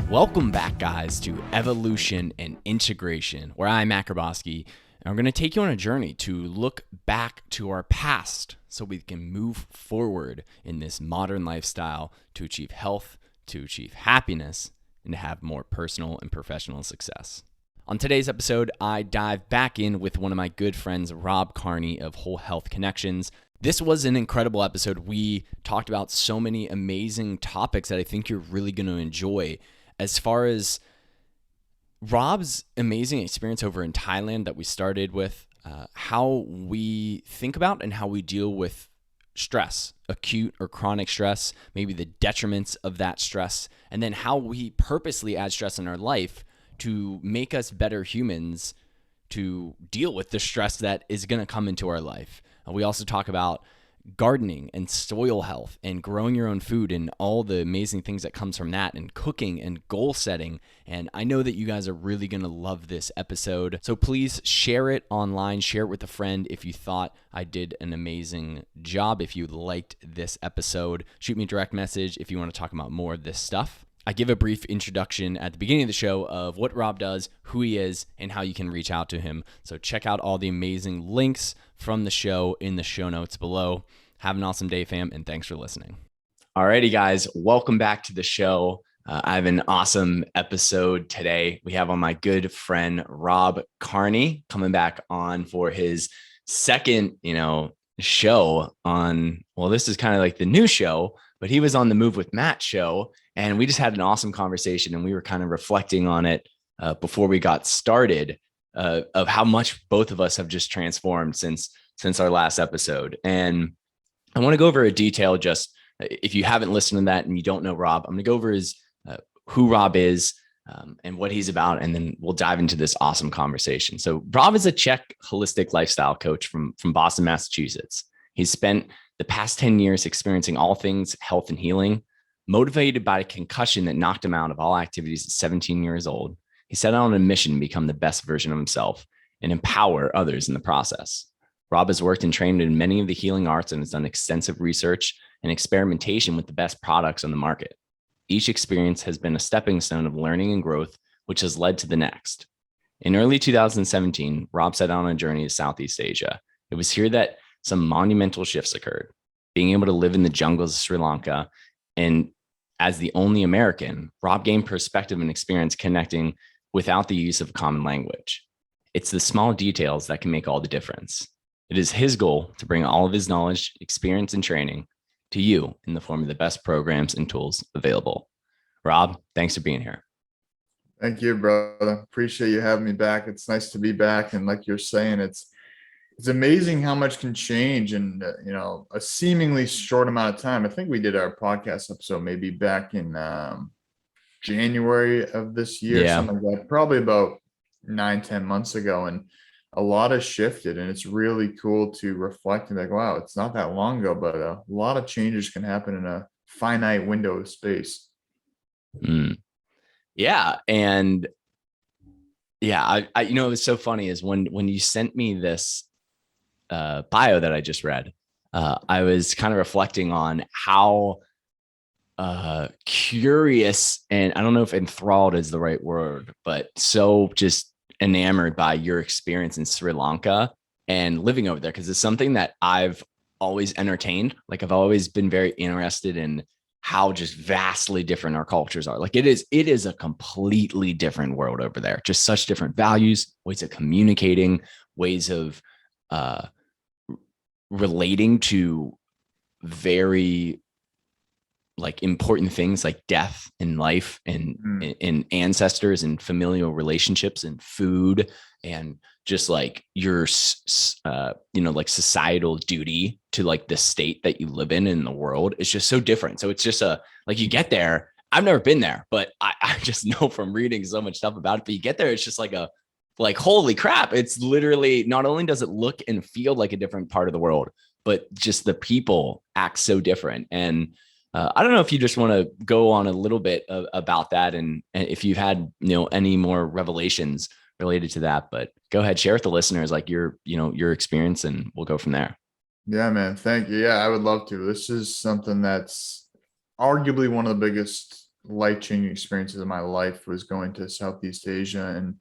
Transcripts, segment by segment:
Welcome back, guys, to Evolution and Integration, where I'm Matt Grabowski, and we're going to take you on a journey to look back to our past so we can move forward in this modern lifestyle to achieve health, to achieve happiness, and to have more personal and professional success. On today's episode, I dive back in with one of my good friends, Rob Carney of Whole Health Connections. This was an incredible episode. We talked about so many amazing topics that I think you're really going to enjoy. As far as Rob's amazing experience over in Thailand that we started with, how we think about and how we deal with stress, acute or chronic stress, maybe the detriments of that stress, and then how we purposely add stress in our life to make us better humans to deal with the stress that is going to come into our life. We also talk about gardening and soil health and growing your own food and all the amazing things that comes from that, and cooking and goal setting. And I know that you guys are really going to love this episode. So please share it online, share it with a friend if you thought I did an amazing job. If you liked this episode, shoot me a direct message if you want to talk about more of this stuff. I give a brief introduction at the beginning of the show of what Rob does, who he is, and how you can reach out to him. So check out all the amazing links from the show in the show notes below. Have an awesome day, fam, and thanks for listening. Alrighty, guys, welcome back to the show. I have an awesome episode today. We have on my good friend, Rob Carney, coming back on for his second, show on, well, this is kind of like the new show, but he was on the Move with Matt show, and we just had an awesome conversation, and we were kind of reflecting on it before we got started of how much both of us have just transformed since our last episode. And I want to go over a detail, just if you haven't listened to that and you don't know Rob, I'm going to go over who Rob is and what he's about, and then we'll dive into this awesome conversation. So Rob is a Czech holistic lifestyle coach from Boston, Massachusetts. He's spent the past 10 years experiencing all things health and healing. Motivated by a concussion that knocked him out of all activities at 17 years old, he set out on a mission to become the best version of himself and empower others in the process. Rob has worked and trained in many of the healing arts and has done extensive research and experimentation with the best products on the market. Each experience has been a stepping stone of learning and growth, which has led to the next. In early 2017, Rob set out on a journey to Southeast Asia. It was here that some monumental shifts occurred. Being able to live in the jungles of Sri Lanka, and as the only American, Rob gained perspective and experience connecting without the use of common language. It's the small details that can make all the difference. It is his goal to bring all of his knowledge, experience, and training to you in the form of the best programs and tools available. Rob, thanks for being here. Thank you, brother. Appreciate you having me back. It's nice to be back. And like you're saying, it's amazing how much can change in a seemingly short amount of time. I think we did our podcast episode maybe back in January of this year, something like that, probably about 9-10 months ago. And a lot has shifted, and it's really cool to reflect and be like, wow, it's not that long ago, but a lot of changes can happen in a finite window of space. Yeah. And yeah, I it was so funny is when you sent me this bio that I just read, I was kind of reflecting on how curious, and I don't know if enthralled is the right word, but so just enamored by your experience in Sri Lanka and living over there, because it's something that I've always entertained. Like, I've always been very interested in how just vastly different our cultures are. Like, it is a completely different world over there. Just such different values, ways of communicating, ways of relating to very like important things like death and life and ancestors and familial relationships and food and just like your like societal duty to like the state that you live in the world. It's just so different. So it's just like you get there. I've never been there, but I just know from reading so much stuff about it. But you get there, it's just like holy crap. It's literally, not only does it look and feel like a different part of the world, but just the people act so different. And I don't know if you just want to go on a little bit about that, and if you've had any more revelations related to that, but go ahead, share with the listeners like your experience, and we'll go from there. Yeah, man. Thank you. Yeah, I would love to. This is something that's arguably one of the biggest life-changing experiences of my life was going to Southeast Asia and,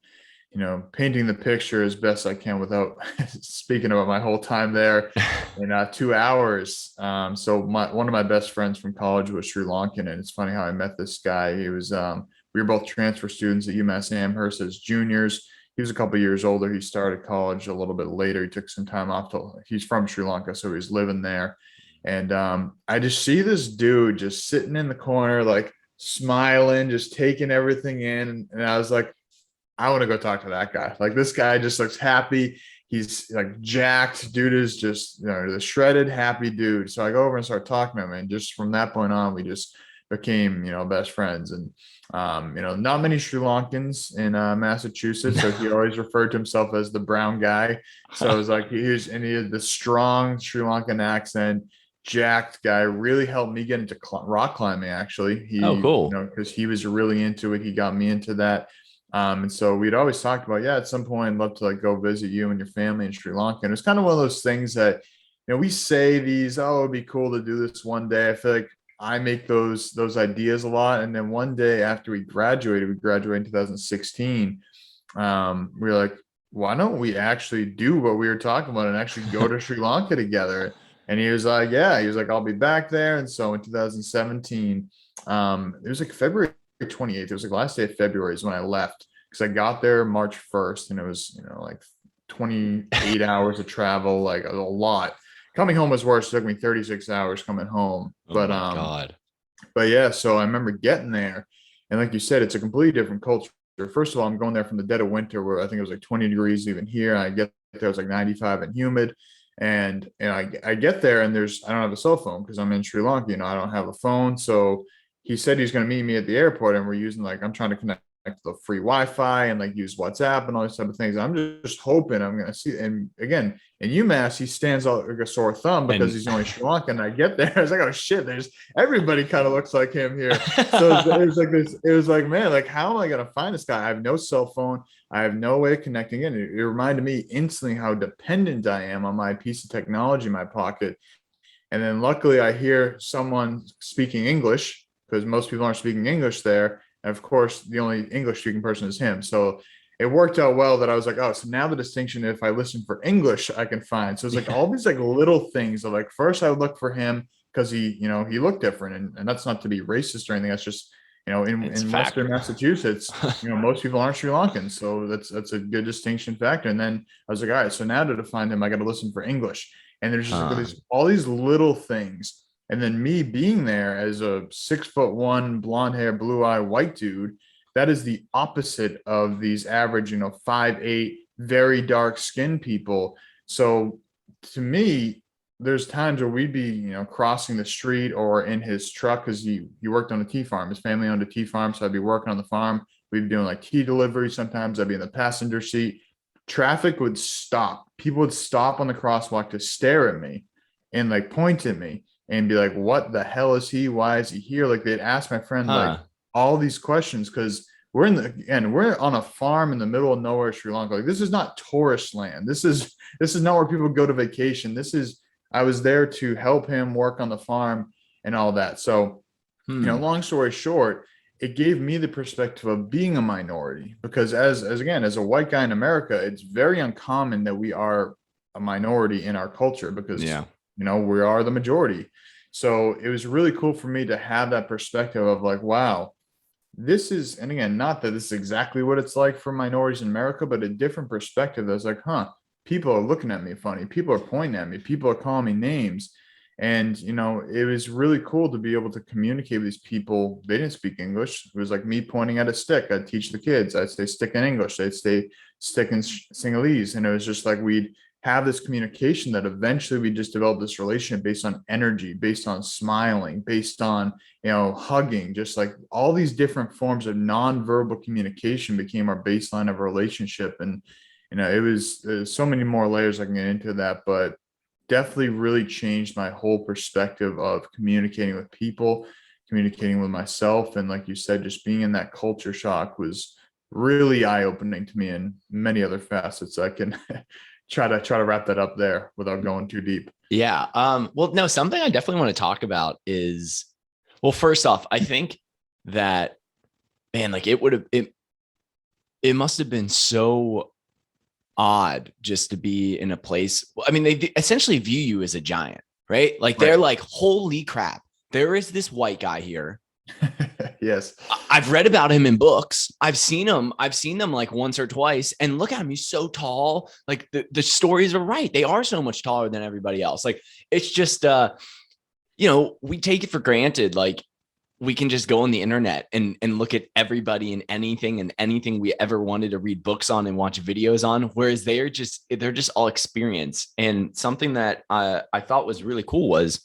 painting the picture as best I can without speaking about my whole time there in 2 hours. So one of my best friends from college was Sri Lankan, and it's funny how I met this guy. He was we were both transfer students at UMass Amherst as juniors. He was a couple years older. He started college a little bit later. He took some time off. He's from Sri Lanka, so he's living there. And I just see this dude just sitting in the corner, like smiling, just taking everything in. And I was like, I want to go talk to that guy. Like, this guy just looks happy. He's like jacked. Dude is just, the shredded, happy dude. So I go over and start talking to him. And just from that point on, we just became, best friends. And, not many Sri Lankans in Massachusetts. So he always referred to himself as the brown guy. So it was like, he had the strong Sri Lankan accent, jacked guy. Really helped me get into rock climbing, actually. Oh, cool. Because he was really into it. He got me into that. And so we'd always talked about, at some point I'd love to like go visit you and your family in Sri Lanka. And it's kind of one of those things that, we say these, oh, it'd be cool to do this one day. I feel like I make those ideas a lot. And then one day after we graduated in 2016. We were like, why don't we actually do what we were talking about and actually go to Sri Lanka together? And he was like, I'll be back there. And so in 2017, it was like February 28th. It was like last day of February is when I left, because I got there March 1st, and it was, like 28 hours of travel, like a lot. Coming home was worse. It took me 36 hours coming home. Oh but my God. But yeah, so I remember getting there, and like you said, it's a completely different culture. First of all, I'm going there from the dead of winter where I think it was like 20 degrees even here. I get there, it was like 95 and humid. And I get there, and I don't have a cell phone because I'm in Sri Lanka. I don't have a phone. So he said he's going to meet me at the airport, and we're using I'm trying to connect to the free Wi-Fi and like use WhatsApp and all these type of things. I'm just hoping I'm going to see. And again, in UMass, he stands out like a sore thumb because he's only Sri Lankan. And I get there, I was like, oh shit, there's everybody kind of looks like him here. So it was like this. It was like, man, like how am I going to find this guy? I have no cell phone. I have no way of connecting in. It reminded me instantly how dependent I am on my piece of technology in my pocket. And then luckily I hear someone speaking English, because most people aren't speaking English there. And of course, the only English speaking person is him. So it worked out well that I was like, oh, so now the distinction, if I listen for English, I can find. So it's like all these like little things of like, first I would look for him because he looked different. And that's not to be racist or anything. That's just, in Western Massachusetts, most people aren't Sri Lankans. So that's a good distinction factor. And then I was like, all right, so now to find him, I got to listen for English. And there's just all these little things. And then me being there as a 6'1", blonde hair, blue eye, white dude, that is the opposite of these average, 5'8", very dark skinned people. So to me, there's times where we'd be, crossing the street or in his truck, because he worked on a tea farm. His family owned a tea farm. So I'd be working on the farm. We'd be doing like tea delivery. Sometimes I'd be in the passenger seat. Traffic would stop. People would stop on the crosswalk to stare at me and like point at me and be like, what the hell is he? Why is he here? Like they'd ask my friend like all these questions, because we're on a farm in the middle of nowhere, Sri Lanka. Like this is not tourist land. This is not where people go to vacation. I was there to help him work on the farm and all that. So, long story short, it gave me the perspective of being a minority, because as a white guy in America, it's very uncommon that we are a minority in our culture, because we are the majority. So it was really cool for me to have that perspective of like, wow, this is, and again, not that this is exactly what it's like for minorities in America, but a different perspective that's like, people are looking at me funny. People are pointing at me. People are calling me names. And, it was really cool to be able to communicate with these people. They didn't speak English. It was like me pointing at a stick. I'd teach the kids. I'd say stick in English. They'd say stick in Sinhalese. And it was just like we'd have this communication that eventually we just developed this relationship based on energy, based on smiling, based on, hugging, just like all these different forms of nonverbal communication became our baseline of a relationship. And, it was so many more layers I can get into that, but definitely really changed my whole perspective of communicating with people, communicating with myself. And like you said, just being in that culture shock was really eye-opening to me in many other facets. I can try to wrap that up there without going too deep. Yeah. Well, no, something I definitely want to talk about is, well, first off, I think that, man, like it must have been so odd just to be in a place. I mean, they essentially view you as a giant, right? Like they're Right. like, holy crap, there is this white guy here. Yes. I've read about him in books. I've seen him. I've seen them like once or twice. And look at him. He's so tall. Like the stories are right. They are so much taller than everybody else. Like it's just we take it for granted. Like we can just go on the internet and look at everybody and anything we ever wanted to read books on and watch videos on. Whereas they're just all experience. And something that I thought was really cool was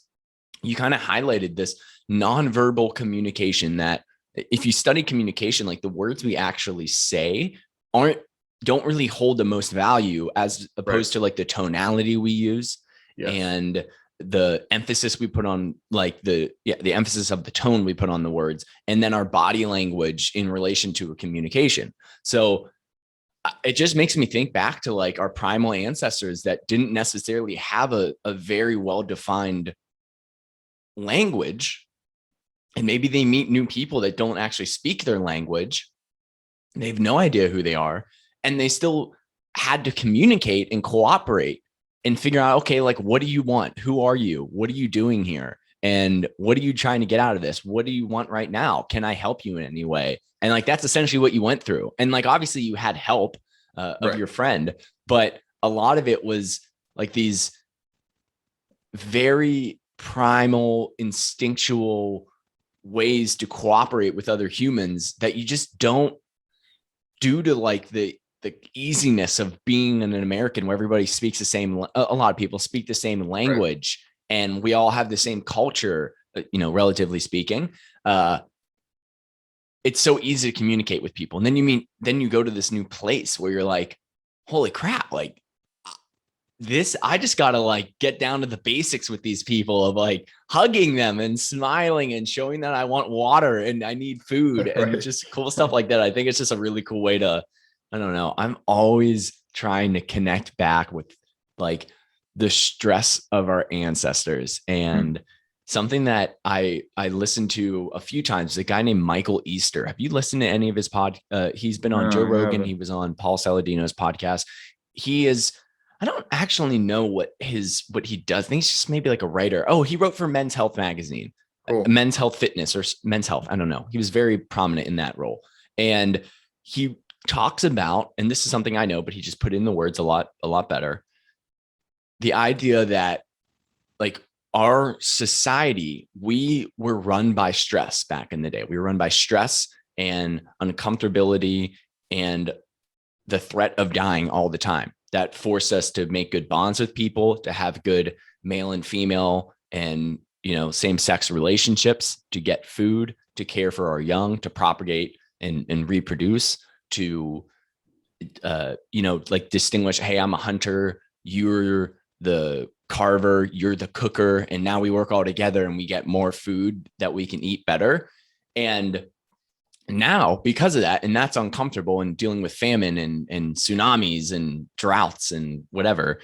you kind of highlighted this nonverbal communication that if you study communication, like the words we actually say don't really hold the most value as opposed to like the tonality we use Yes. and the emphasis we put on like the emphasis of the tone we put on the words, and then our body language in relation to a communication. So it just makes me think back to like our primal ancestors that didn't necessarily have a very well-defined language, and maybe they meet new people that don't actually speak their language. They have no idea who they are, and they still had to communicate and cooperate and figure out, okay, like, what do you want? Who are you? What are you doing here? And what are you trying to get out of this? What do you want right now? Can I help you in any way? And like, that's essentially what you went through. And like, obviously you had help of Right. your friend, but a lot of it was like these very primal, instinctual ways to cooperate with other humans that you just don't, due to like the easiness of being an American where everybody speaks the same, a lot of people speak the same Right. language and we all have the same culture, relatively speaking. It's so easy to communicate with people. And then you go to this new place where you're like, holy crap, like this, I just got to like get down to the basics with these people of like hugging them and smiling and showing that I want water and I need food and Right. just cool stuff like that. I think it's just a really cool way to, I don't know. I'm always trying to connect back with like the stress of our ancestors. Hmm. And something that I listened to a few times, a guy named Michael Easter. Have you listened to any of his he's been on Joe No, I Rogan. He haven't. was on Paul Saladino's podcast. He is, I don't actually know what he does. I think he's just maybe like a writer. Oh, he wrote for Men's Health magazine, Cool. Men's Health Fitness or Men's Health. I don't know. He was very prominent in that role. And he talks about, and this is something I know, but he just put in the words a lot better. The idea that like our society, we were run by stress back in the day. We were run by stress and uncomfortability and the threat of dying all the time that forced us to make good bonds with people, to have good male and female and, same sex relationships, to get food, to care for our young, to propagate and reproduce, to, like distinguish, hey, I'm a hunter, you're the carver, you're the cooker. And now we work all together and we get more food that we can eat better. And now because of that, and that's uncomfortable and dealing with famine and tsunamis and droughts and whatever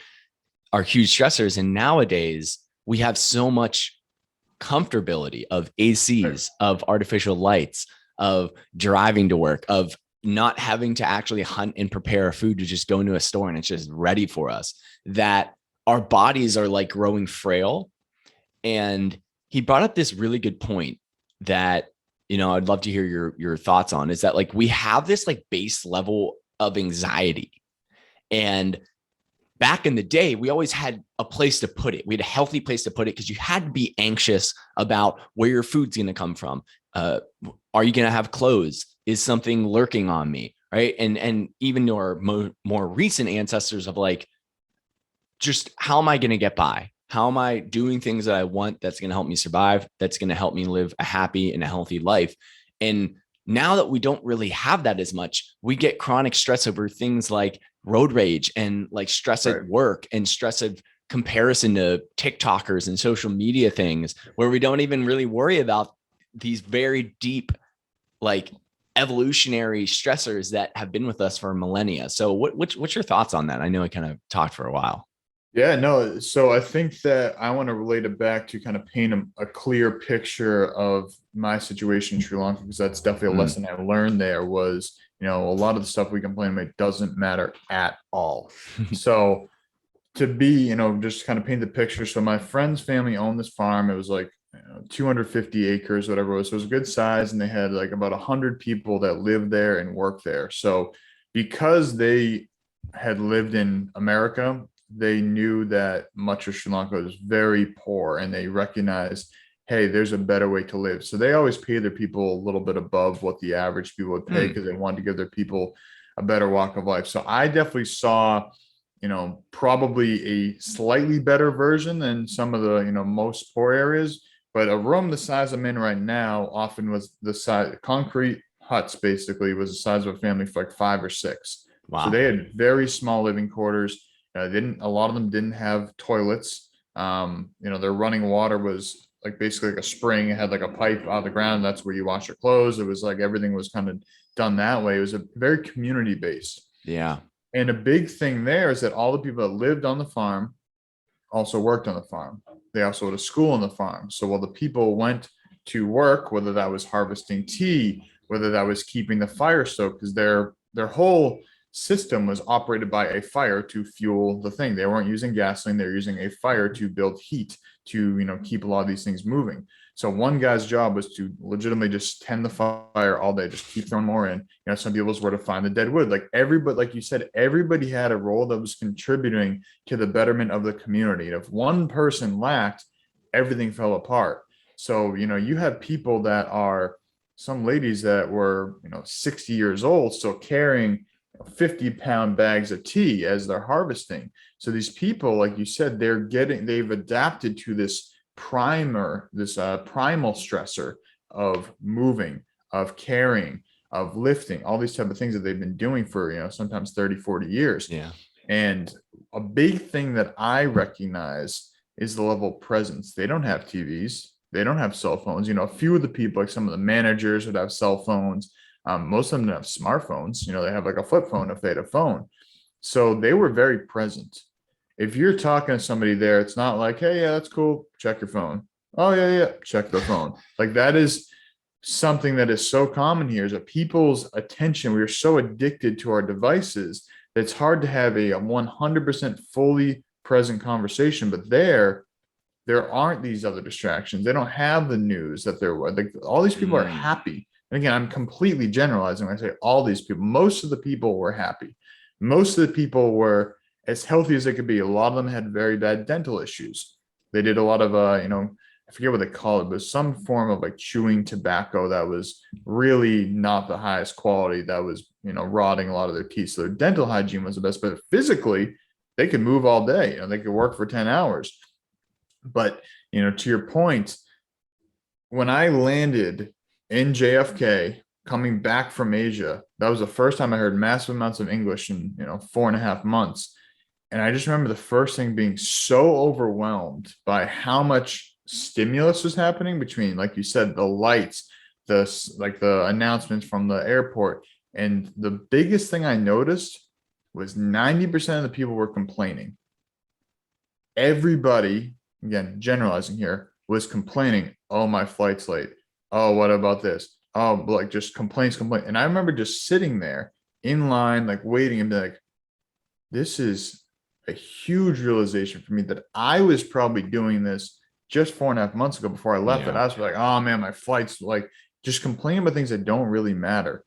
are huge stressors. And nowadays we have so much comfortability of Right. ACs, of artificial lights, of driving to work, of not having to actually hunt and prepare food to just go into a store and it's just ready for us, that our bodies are like growing frail. And he brought up this really good point that, I'd love to hear your thoughts on, is that like we have this like base level of anxiety. And back in the day, we always had a place to put it. We had a healthy place to put it because you had to be anxious about where your food's going to come from. Uh, are you going to have clothes? Is something lurking on me? Right. And even your more recent ancestors of like, just how am I going to get by? How am I doing things that I want that's going to help me survive? That's going to help me live a happy and a healthy life. And now that we don't really have that as much, we get chronic stress over things like road rage and like stress at Right. work and stress of comparison to TikTokers and social media things where we don't even really worry about these very deep, like evolutionary stressors that have been with us for millennia. So what's your thoughts on that? I know I kind of talked for a while. Yeah, no. So I think that I want to relate it back to kind of paint a clear picture of my situation in Sri Lanka, because that's definitely a Mm. lesson I learned there was, a lot of the stuff we complain about doesn't matter at all. So to be, just kind of paint the picture. So my friend's family owned this farm. It was like 250 acres, whatever it was. So it was a good size, and they had like about 100 people that lived there and worked there. So because they had lived in America, they knew that much of Sri Lanka was very poor, and they recognized, hey, there's a better way to live. So they always paid their people a little bit above what the average people would pay, because they wanted to give their people a better walk of life. So I definitely saw, probably a slightly better version than some of the, most poor areas. But a room the size I'm in right now often was the size, concrete huts basically was the size of a family for like 5 or 6. So Wow. they had very small living quarters. A lot of them didn't have toilets. Their running water was like basically like a spring. It had like a pipe out of the ground. That's where you wash your clothes. It was like everything was kind of done that way. It was a very community based. Yeah. And a big thing there is that all the people that lived on the farm also worked on the farm. They also went to school on the farm. So while the people went to work, whether that was harvesting tea, whether that was keeping the fire stoked, because their whole system was operated by a fire to fuel the thing. They weren't using gasoline, they're using a fire to build heat to keep a lot of these things moving. So one guy's job was to legitimately just tend the fire all day, just keep throwing more in. Some people's were to find the dead wood. Like everybody, like you said, everybody had a role that was contributing to the betterment of the community. And if one person lacked, everything fell apart. So, you have people that are some ladies that were, 60 years old, still carrying 50-pound bags of tea as they're harvesting. So these people, like you said, they've adapted to this primal stressor of moving, of carrying, of lifting, all these type of things that they've been doing for, sometimes 30, 40 years. Yeah. And a big thing that I recognize is the level of presence. They don't have TVs. They don't have cell phones. A few of the people, like some of the managers would have cell phones. Most of them don't have smartphones. They have like a flip phone if they had a phone. So they were very present. If you're talking to somebody there, it's not like, hey, yeah, that's cool. Check your phone. Oh, yeah, yeah. Check the phone. Like that is something that is so common here, is that people's attention, we are so addicted to our devices that it's hard to have a 100% fully present conversation. But there aren't these other distractions. They don't have the news that there were. Like all these people are happy. And again, I'm completely generalizing when I say all these people. Most of the people were happy. Most of the people were as healthy as they could be. A lot of them had very bad dental issues. They did a lot of, I forget what they call it, but some form of like chewing tobacco that was really not the highest quality, that was, rotting a lot of their teeth. So their dental hygiene was the best, but physically they could move all day. They could work for 10 hours. But, to your point, when I landed in JFK, coming back from Asia, that was the first time I heard massive amounts of English in, 4.5 months. And I just remember the first thing being so overwhelmed by how much stimulus was happening between, like you said, the lights, the announcements from the airport. And the biggest thing I noticed was 90% of the people were complaining. Everybody, again, generalizing here, was complaining, oh, my flight's late. Oh, what about this? Oh, like just complaints. And I remember just sitting there in line, like waiting, and be like, this is a huge realization for me that I was probably doing this just 4.5 months ago before I left. Yeah. It. I was like, oh man, my flight's like, just complaining about things that don't really matter.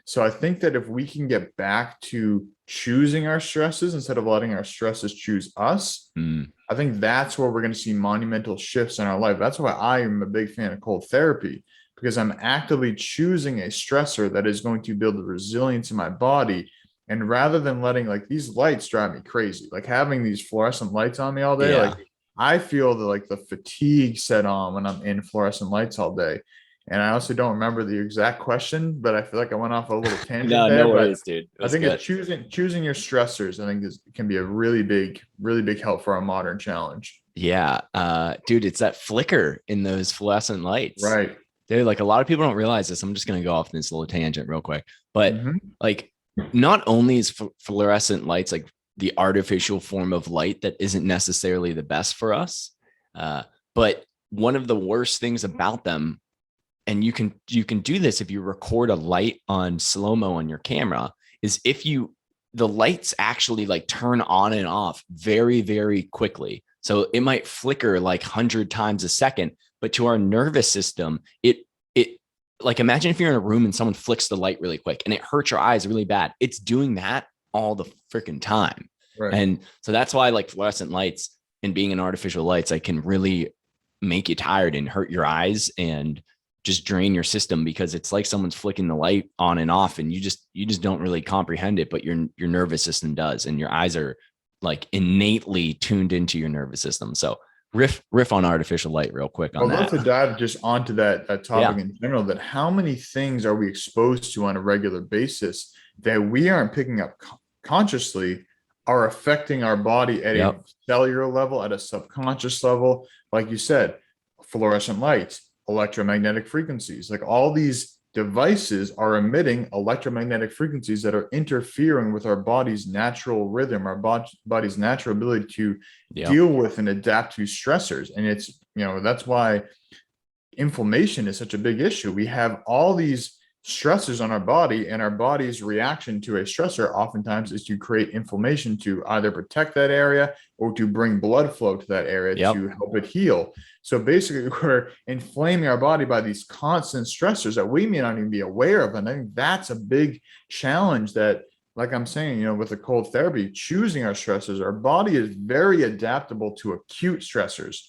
So I think that if we can get back to choosing our stresses instead of letting our stresses choose us, I think that's where we're going to see monumental shifts in our life. That's why I am a big fan of cold therapy, because I'm actively choosing a stressor that is going to build the resilience in my body. And rather than letting, like, these lights drive me crazy, like having these fluorescent lights on me all day, Yeah. like I feel the fatigue set on when I'm in fluorescent lights all day. And I also don't remember the exact question, but I feel like I went off a little tangent No, no there. But worries, dude. It I was think good. it's choosing your stressors. I think can be a really big help for our modern challenge. Yeah. Dude, it's that flicker in those fluorescent lights. Right. Dude, like a lot of people don't realize this. I'm just going to go off this little tangent real quick. But Hmm. like, not only is fluorescent lights like the artificial form of light that isn't necessarily the best for us, uh, but one of the worst things about them, and you can do this if you record a light on slow mo on your camera, is if you the lights actually like turn on and off very very quickly. So it might flicker like 100 times a second, but to our nervous system, it like imagine if you're in a room and someone flicks the light really quick and it hurts your eyes really bad. It's doing that all the freaking time. Right. And so that's why like fluorescent lights and being in artificial lights, like can really make you tired and hurt your eyes and just drain your system, because it's like someone's flicking the light on and off and you just don't really comprehend it, but your nervous system does, and your eyes are like innately tuned into your nervous system. So riff on artificial light real quick on I'd love that. to dive just onto that Yeah. topic in general, that how many things are we exposed to on a regular basis that we aren't picking up consciously are affecting our body at a Yep. cellular level, at a subconscious level. Like you said, fluorescent lights, electromagnetic frequencies, like all these devices are emitting electromagnetic frequencies that are interfering with our body's natural rhythm, our body's natural ability to Yep. deal with and adapt to stressors. And it's, that's why inflammation is such a big issue. We have all these stressors on our body, and our body's reaction to a stressor oftentimes is to create inflammation to either protect that area or to bring blood flow to that area Yep. to help it heal. So basically, we're inflaming our body by these constant stressors that we may not even be aware of. And I think that's a big challenge that, like I'm saying, with the cold therapy, choosing our stressors, our body is very adaptable to acute stressors.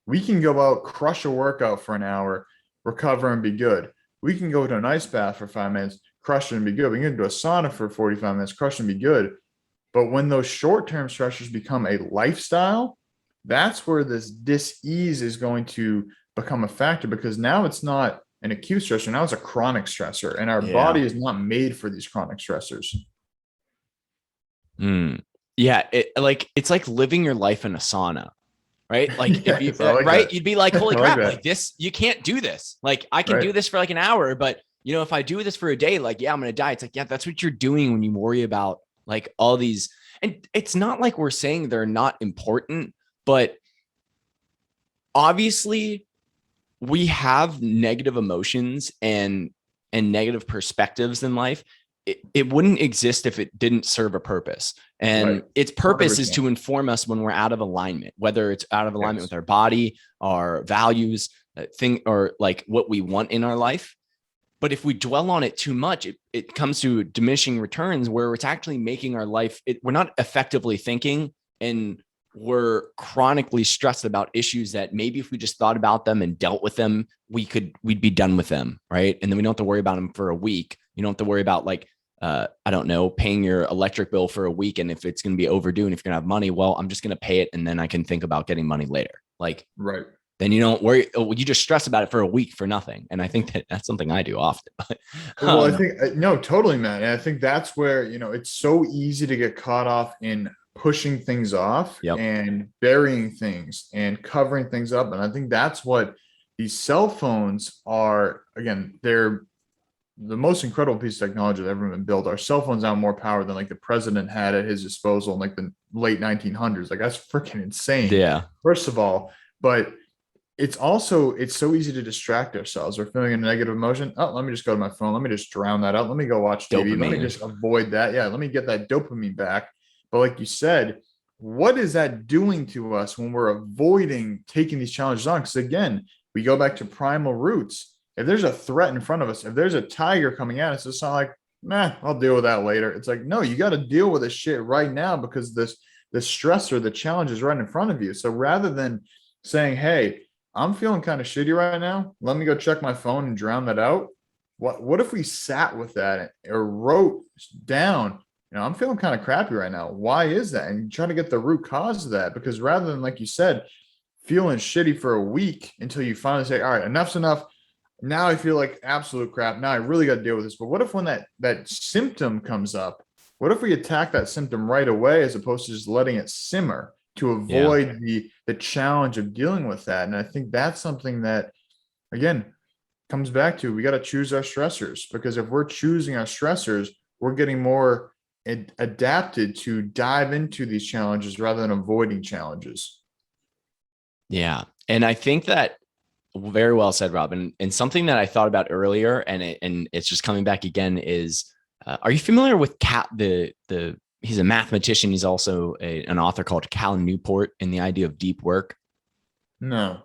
We can go out, crush a workout for an hour, recover and be good. We can go to an ice bath for 5 minutes, crush it and be good. We can go to a sauna for 45 minutes, crush and be good. But when those short-term stressors become a lifestyle, that's where this dis-ease is going to become a factor, because now it's not an acute stressor. Now it's a chronic stressor, and our Yeah. body is not made for these chronic stressors. Yeah. It's like living your life in a sauna, right? Like if you Yes, I like right, that. you'd be like, I holy like crap, that. like this, you can't do this. Like I can do Right. this for like an hour, but if I do this for a day, like, yeah, I'm gonna die. It's like, yeah, that's what you're doing when you worry about like all these. And it's not like we're saying they're not important, but obviously we have negative emotions and negative perspectives in life. It wouldn't exist if it didn't serve a purpose, and Right. its purpose is 100%. to inform us when we're out of alignment, whether it's out of alignment with Yes. our body, our values, thing, or like what we want in our life. But if we dwell on it too much, it comes to diminishing returns, where it's actually making our life, we're not effectively thinking, and we're chronically stressed about issues that maybe if we just thought about them and dealt with them, we'd be done with them. Right. And then we don't have to worry about them for a week. You don't have to worry about like, I don't know, paying your electric bill for a week. And if it's going to be overdue and if you're going to have money, well, I'm just going to pay it. And then I can think about getting money later. Like, Right. then you don't worry. You just stress about it for a week for nothing. And I think that that's something I do often. But, Well, I think no, totally, man. And I think that's where, it's so easy to get caught off in pushing things off yep. and burying things and covering things up. And I think that's what these cell phones are. Again, they're the most incredible piece of technology that ever been built. Our cell phones have more power than like the president had at his disposal in like the late 1900s. Like that's freaking insane, Yeah. first of all. But it's so easy to distract ourselves. We're feeling a negative emotion. Oh, let me just go to my phone. Let me just drown that out. Let me go watch TV. Let me Dopamine. just avoid that. Yeah, let me get that dopamine back. But like you said, what is that doing to us when we're avoiding taking these challenges on? Because again, we go back to primal roots. If there's a threat in front of us, if there's a tiger coming at us, it's not like, nah, I'll deal with that later. It's like, no, you got to deal with this shit right now, because the stressor, the challenge is right in front of you. So rather than saying, hey, I'm feeling kind of shitty right now, let me go check my phone and drown that out. What if we sat with that or wrote down, I'm feeling kind of crappy right now. Why is that? And try to get the root cause of that. Because rather than, like you said, feeling shitty for a week until you finally say, all right, enough's enough. now I feel like absolute crap. Now I really got to deal with this. But what if when that symptom comes up, what if we attack that symptom right away as opposed to just letting it simmer to Yeah. avoid the challenge of dealing with that? And I think that's something that, again, comes back to, we got to choose our stressors, because if we're choosing our stressors, we're getting more adapted to dive into these challenges rather than avoiding challenges. Yeah. And I think that very well said, Robin. And something that I thought about earlier, and it's just coming back again, is are you familiar with he's a mathematician. He's also an author called Cal Newport in the idea of deep work. No.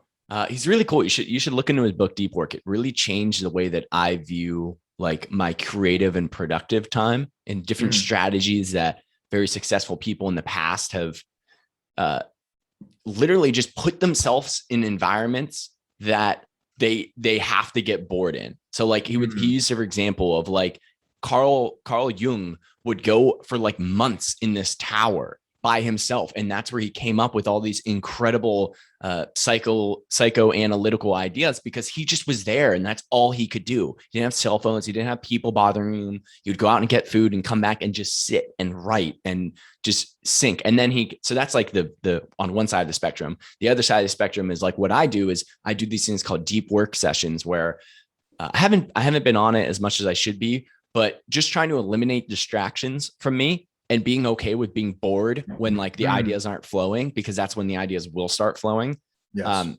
He's really cool. You should look into his book, Deep Work. It really changed the way that I view like my creative and productive time, and different Mm. strategies that very successful people in the past have uh, literally just put themselves in environments that they have to get bored in. So like he Mm. used for example of like Carl Jung would go for like months in this tower by himself, and that's where he came up with all these incredible psychoanalytical ideas, because he just was there and that's all he could do. He didn't have cell phones, he didn't have people bothering him. He would go out and get food and come back and just sit and write and just sink. And then so that's like the on one side of the spectrum. The other side of the spectrum is like what I do is I do these things called deep work sessions where I haven't been on it as much as I should be, but just trying to eliminate distractions from me and being okay with being bored when like the Mm. ideas aren't flowing, because that's when the ideas will start flowing. Yes. Um,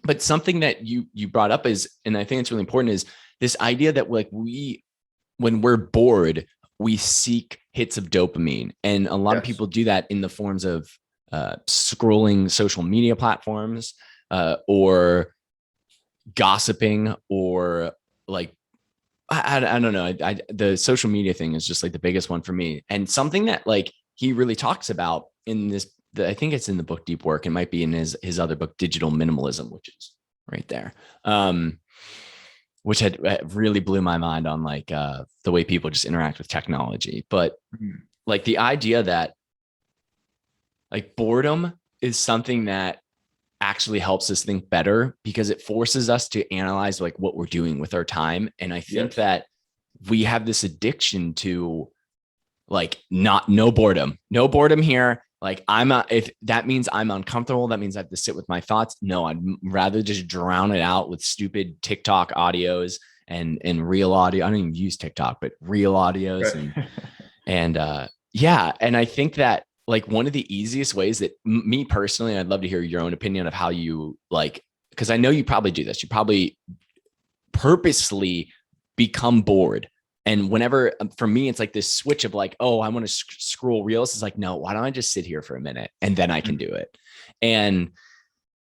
but something that you brought up is, and I think it's really important, is this idea that like when we're bored, we seek hits of dopamine, and a lot of Yes. people do that in the forms of scrolling social media platforms, or gossiping, or like I don't know. The social media thing is just like the biggest one for me. And something that like he really talks about in I think it's in the book Deep Work. It might be in his other book, Digital Minimalism, which is right there. Which had really blew my mind on like the way people just interact with technology. But Mm. like the idea that like boredom is something that actually helps us think better, because it forces us to analyze like what we're doing with our time. And I think Yes. that we have this addiction to like no boredom here. Like if that means I'm uncomfortable, that means I have to sit with my thoughts. No, I'd rather just drown it out with stupid TikTok audios and real audio. I don't even use TikTok, but real audios Right. and yeah. And I think that like one of the easiest ways that me personally, I'd love to hear your own opinion of how you like, because I know you probably do this. You probably purposely become bored. And whenever for me, it's like this switch of like, oh, I want to scroll reels. It's like, no, why don't I just sit here for a minute and then I can do it? And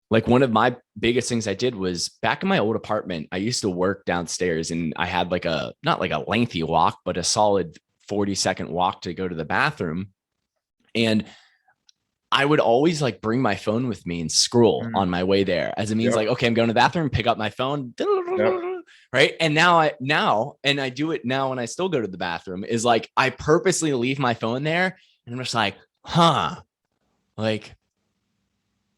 like one of my biggest things I did was back in my old apartment, I used to work downstairs and I had like not like a lengthy walk, but a solid 40-second walk to go to the bathroom. And I would always like bring my phone with me and scroll on Mm. my way there, as it means like, Yep. okay, I'm going to the bathroom, pick up my phone, Yep. right? And and I do it now when I still go to the bathroom, is like I purposely leave my phone there and I'm just like, like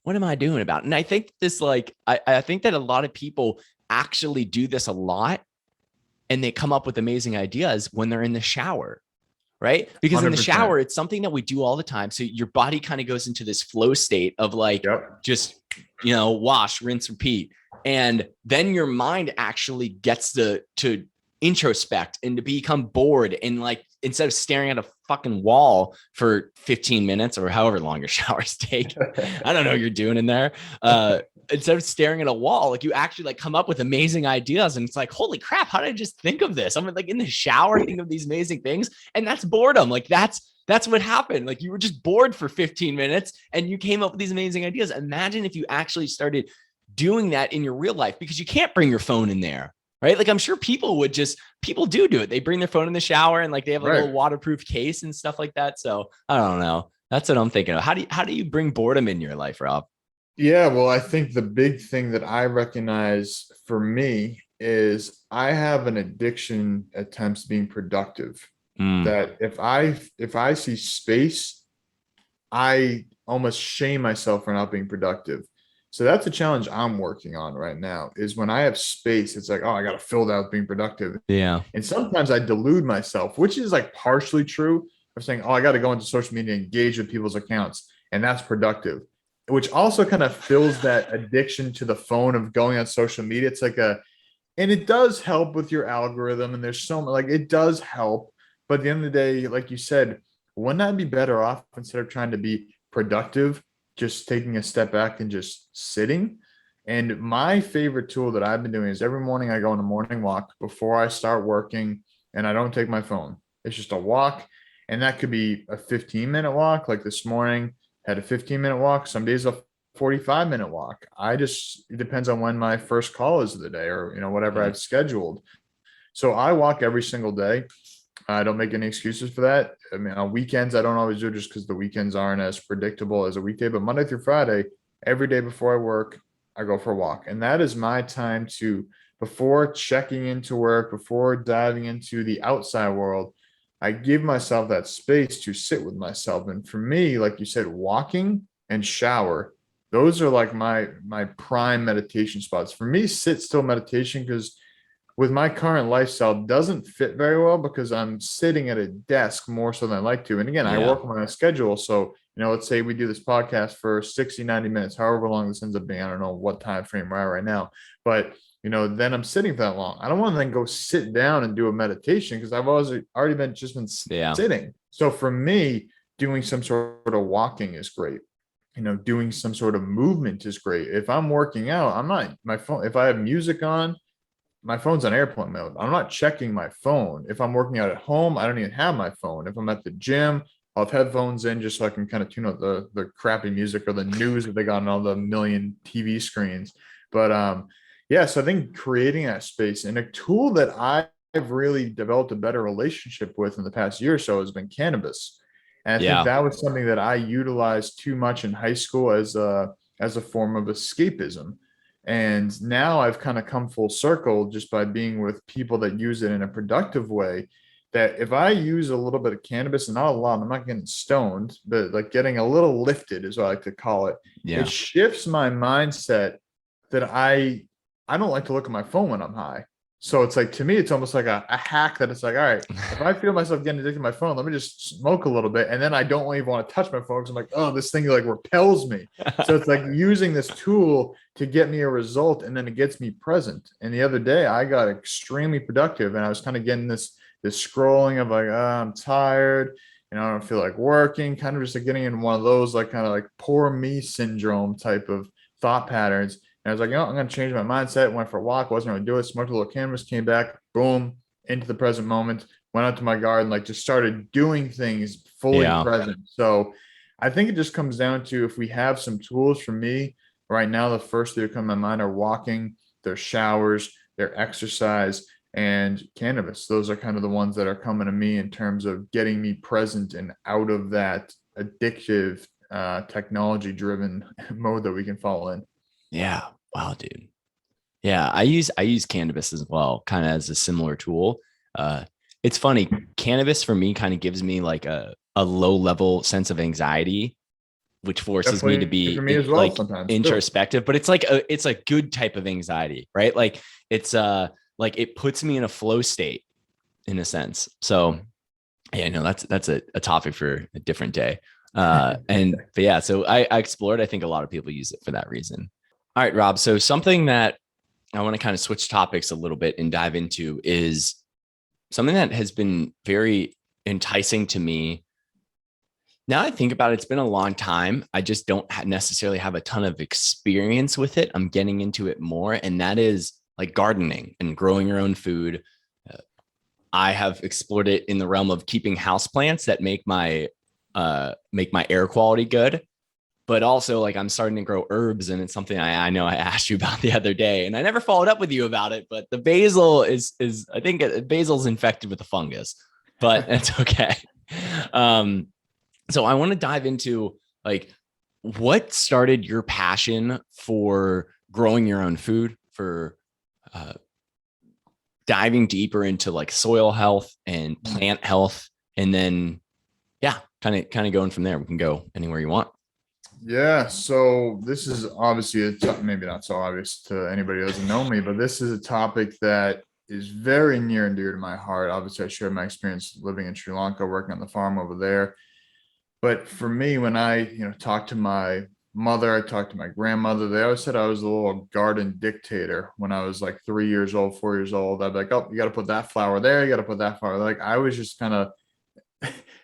what am I doing about it? And I think this like I think that a lot of people actually do this a lot, and they come up with amazing ideas when they're in the shower, right? Because in the 100%. shower, it's something that we do all the time. So your body kind of goes into this flow state of like Yep. just, wash, rinse, repeat. And then your mind actually gets to introspect and to become bored, and like instead of staring at a fucking wall for 15 minutes or however long your showers take, I don't know what you're doing in there. Instead of staring at a wall, like you actually like come up with amazing ideas, and it's like, holy crap, how did I just think of this? I'm like in the shower, think of these amazing things, and that's boredom. Like that's what happened. Like you were just bored for 15 minutes and you came up with these amazing ideas. Imagine if you actually started doing that in your real life, because you can't bring your phone in there, right? Like I'm sure people do it. They bring their phone in the shower and like they have like a Right. little waterproof case and stuff like that. So I don't know. That's what I'm thinking of. How do you bring boredom in your life, Rob? Yeah, well, I think the big thing that I recognize for me is I have an addiction at times being productive. Mm, That if I see space, I almost shame myself for not being productive. So that's a challenge I'm working on right now is when I have space, it's like, oh, I got to fill that with being productive. Yeah. And sometimes I delude myself, which is like partially true. I'm saying, oh, I got to go into social media, engage with people's accounts, and that's productive, which also kind of fills that addiction to the phone of going on social media. It's like and it does help with your algorithm. And there's so much, like, it does help. But at the end of the day, like you said, wouldn't I be better off instead of trying to be productive, just taking a step back and just sitting? And my favorite tool that I've been doing is every morning I go on a morning walk before I start working, and I don't take my phone. It's just a walk. And that could be a 15-minute walk. Like this morning, had a 15-minute walk. Some days a 45-minute walk. It depends on when my first call is of the day, or, whatever Mm. I've scheduled. So I walk every single day. I don't make any excuses for that. I mean, on weekends, I don't always do it just because the weekends aren't as predictable as a weekday, but Monday through Friday, every day before I work, I go for a walk. And that is my time to, before checking into work, before diving into the outside world, I give myself that space to sit with myself. And for me, like you said, walking and shower, those are like my prime meditation spots. For me, sit still meditation, because with my current lifestyle doesn't fit very well because I'm sitting at a desk more so than I like to. And again, I Yeah. work on a schedule. So, let's say we do this podcast for 60, 90 minutes, however long this ends up being. I don't know what time frame we're at right now, but then I'm sitting for that long. I don't want to then go sit down and do a meditation because I've already been Yeah. sitting. So for me, doing some sort of walking is great. Doing some sort of movement is great. If I'm working out, I'm not my phone. If I have music on, my phone's on airplane mode. I'm not checking my phone. If I'm working out at home, I don't even have my phone. If I'm at the gym, I'll have headphones in just so I can kind of tune out the crappy music or the news that they got on all the million TV screens. But yeah, so I think creating that space, and a tool that I've really developed a better relationship with in the past year or so has been cannabis. And I think Yeah. that was something that I utilized too much in high school as a form of escapism. And now I've kind of come full circle just by being with people that use it in a productive way. That if I use a little bit of cannabis, and not a lot, I'm not getting stoned, but like getting a little lifted is what I like to call it. It Yeah. shifts my mindset that I don't like to look at my phone when I'm high. So it's like, to me, it's almost like a hack that it's like, all right, if I feel myself getting addicted to my phone, let me just smoke a little bit. And then I don't even want to touch my phone because I'm like, oh, this thing like repels me. So it's like using this tool to get me a result, and then it gets me present. And the other day I got extremely productive, and I was kind of getting this scrolling of like, oh, I'm tired. I don't feel like working, kind of just like getting in one of those like kind of like poor me syndrome type of thought patterns. And I was like, I'm going to change my mindset. Went for a walk, wasn't going to do it. Smoked a little cannabis, came back, boom, into the present moment. Went out to my garden, like just started doing things fully Yeah. present. So I think it just comes down to, if we have some tools. For me right now, the first that come to my mind are walking, their showers, their exercise, and cannabis. Those are kind of the ones that are coming to me in terms of getting me present and out of that addictive, technology driven mode that we can fall in. Yeah. Wow, dude. Yeah, I use cannabis as well, kind of as a similar tool. Uh, it's funny. Cannabis for me kind of gives me like a low level sense of anxiety, which forces me to Definitely for be me as well, like sometimes too. introspective. But it's a good type of anxiety, right? Like it puts me in a flow state in a sense. So yeah, no, that's a topic for a different day. But yeah, so I explored. I think a lot of people use it for that reason. All right, Rob. So something that I want to kind of switch topics a little bit and dive into is something that has been very enticing to me. Now I think about it, it's been a long time. I just don't necessarily have a ton of experience with it. I'm getting into it more, and that is like gardening and growing your own food. Uh, I have explored it in the realm of keeping houseplants that make my air quality good, but also like I'm starting to grow herbs, and it's something I know I asked you about the other day, and I never followed up with you about it. But the basil is I think basil's infected with a fungus, but it's okay. Um, so I want to dive into like what started your passion for growing your own food, for uh, diving deeper into like soil health and plant health, and then yeah, kind of going from there. We can go anywhere you want. Yeah, so this is obviously maybe not so obvious to anybody who doesn't know me, but this is a topic that is very near and dear to my heart. Obviously, I shared my experience living in Sri Lanka, working on the farm over there. But for me, when I, talked to my mother, I talked to my grandmother, they always said I was a little garden dictator when I was like 3 years old, 4 years old. I'd be like, oh, you got to put that flower there, you got to put that flower. Like I was just kind of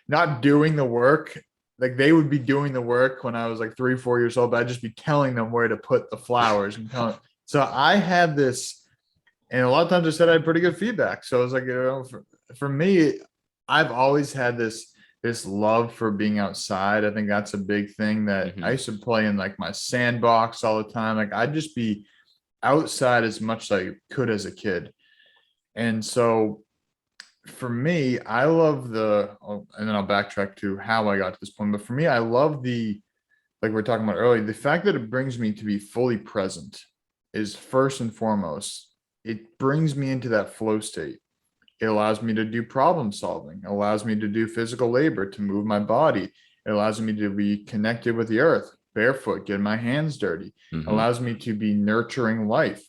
not doing the work. Like they would be doing the work when I was like 3, 4 years old, but I'd just be telling them where to put the flowers and telling. So I had this, and a lot of times I said I had pretty good feedback. So I was like, for me, I've always had this love for being outside. I think that's a big thing that I Hmm. used to play in like my sandbox all the time. Like I'd just be outside as much as I could as a kid. And so for me, I love and then I'll backtrack to how I got to this point. But for me, I love like we are talking about earlier, the fact that it brings me to be fully present is first and foremost. It brings me into that flow state. It allows me to do problem solving. It allows me to do physical labor, to move my body. It allows me to be connected with the earth, barefoot, getting my hands dirty. It Hmm. allows me to be nurturing life.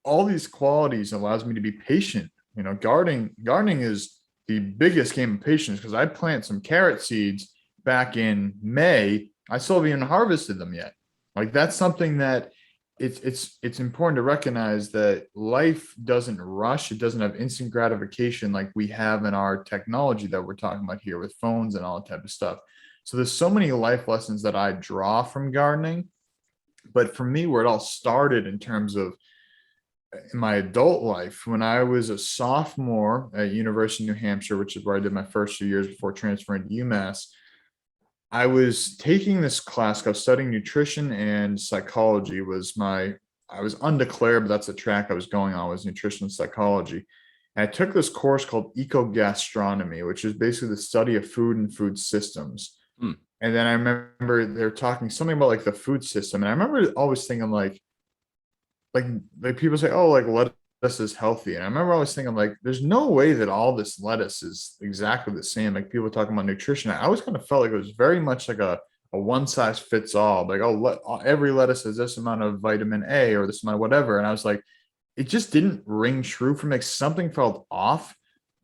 All these qualities allows me to be patient. Gardening is the biggest game of patience because I plant some carrot seeds back in May. I still haven't even harvested them yet. Like that's something that it's important to recognize that life doesn't rush. It doesn't have instant gratification like we have in our technology that we're talking about here with phones and all that type of stuff. So there's so many life lessons that I draw from gardening. But for me, where it all started in terms of in my adult life, when I was a sophomore at University of New Hampshire, which is where I did my first 2 years before transferring to UMass, I was taking this class. I was studying nutrition and psychology. I was undeclared, but that's the track I was going on was nutrition and psychology. And I took this course called ecogastronomy, which is basically the study of food and food systems. Hmm. And then I remember they were talking something about like the food system. And I remember always thinking like like people say, oh, like lettuce is healthy. And I remember always thinking like, there's no way that all this lettuce is exactly the same. Like people talking about nutrition. I always kind of felt like it was very much like a one size fits all. Like, oh, every lettuce has this amount of vitamin A or this amount of whatever. And I was like, it just didn't ring true for me. Like something felt off.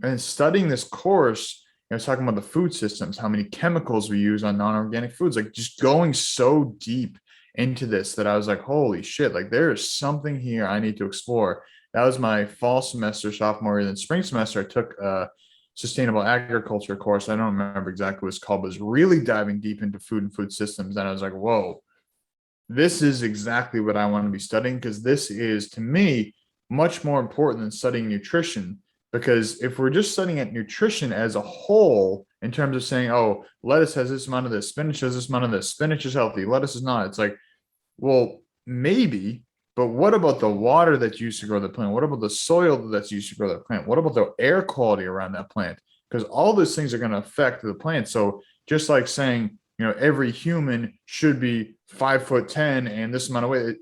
And studying this course, I was talking about the food systems, how many chemicals we use on non-organic foods, like just going so deep into this that I was like, holy shit, like there is something here I need to explore. That was my fall semester, sophomore year. Then spring semester, I took a sustainable agriculture course. I don't remember exactly what it's called, but it's really diving deep into food and food systems. And I was like, whoa, this is exactly what I want to be studying because this is to me much more important than studying nutrition. Because if we're just studying at nutrition as a whole, in terms of saying, oh, lettuce has this amount of this, spinach has this amount of this, spinach is healthy, lettuce is not. It's like, well, maybe, but what about the water that's used to grow the plant? What about the soil that's used to grow the plant? What about the air quality around that plant? Because all those things are going to affect the plant. So just like saying, every human should be 5'10" and this amount of weight,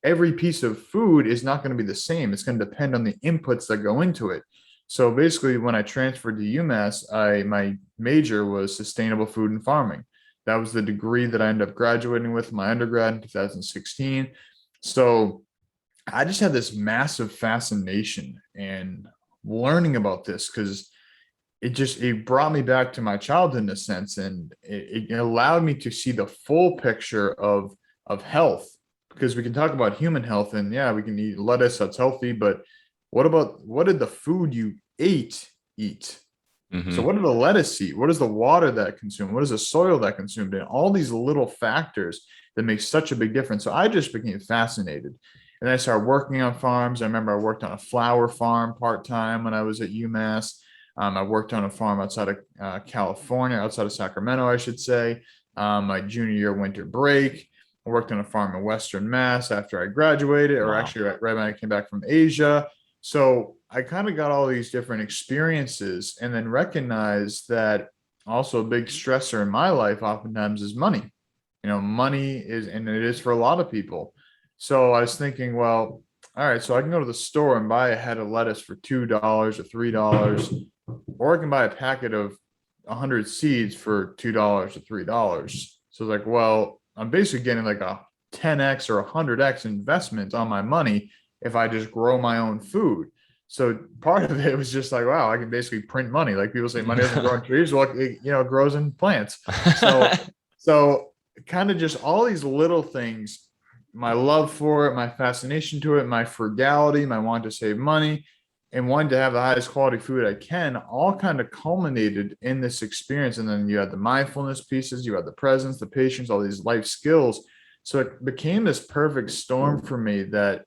every piece of food is not going to be the same. It's going to depend on the inputs that go into it. So basically, when I transferred to UMass, my major was sustainable food and farming. That was the degree that I ended up graduating with my undergrad in 2016. So I just had this massive fascination and learning about this because it brought me back to my childhood in a sense, and it allowed me to see the full picture of health because we can talk about human health and yeah, we can eat lettuce that's healthy, but what did the food you ate eat? So Hmm. what did the lettuce eat? What is the water that consumed? What is the soil that consumed it? All these little factors that make such a big difference. So I just became fascinated. And I started working on farms. I remember I worked on a flower farm part-time when I was at UMass. I worked on a farm outside of California, outside of Sacramento, I should say. My junior year winter break. I worked on a farm in Western Mass after I graduated, or Wow. actually right when I came back from Asia. So I kind of got all these different experiences and then recognized that also a big stressor in my life oftentimes is money. Money is, and it is for a lot of people. So I was thinking, well, all right, so I can go to the store and buy a head of lettuce for $2 or $3, or I can buy a packet of 100 seeds for $2 or $3. So like, well, I'm basically getting like a 10x or 100x investment on my money if I just grow my own food. So part of it was just like, wow, I can basically print money. Like people say money doesn't grow in trees. Well, it grows in plants. So, so kind of just all these little things, my love for it, my fascination to it, my frugality, my want to save money, and wanting to have the highest quality food I can, all kind of culminated in this experience. And then you had the mindfulness pieces, you had the presence, the patience, all these life skills. So it became this perfect storm for me that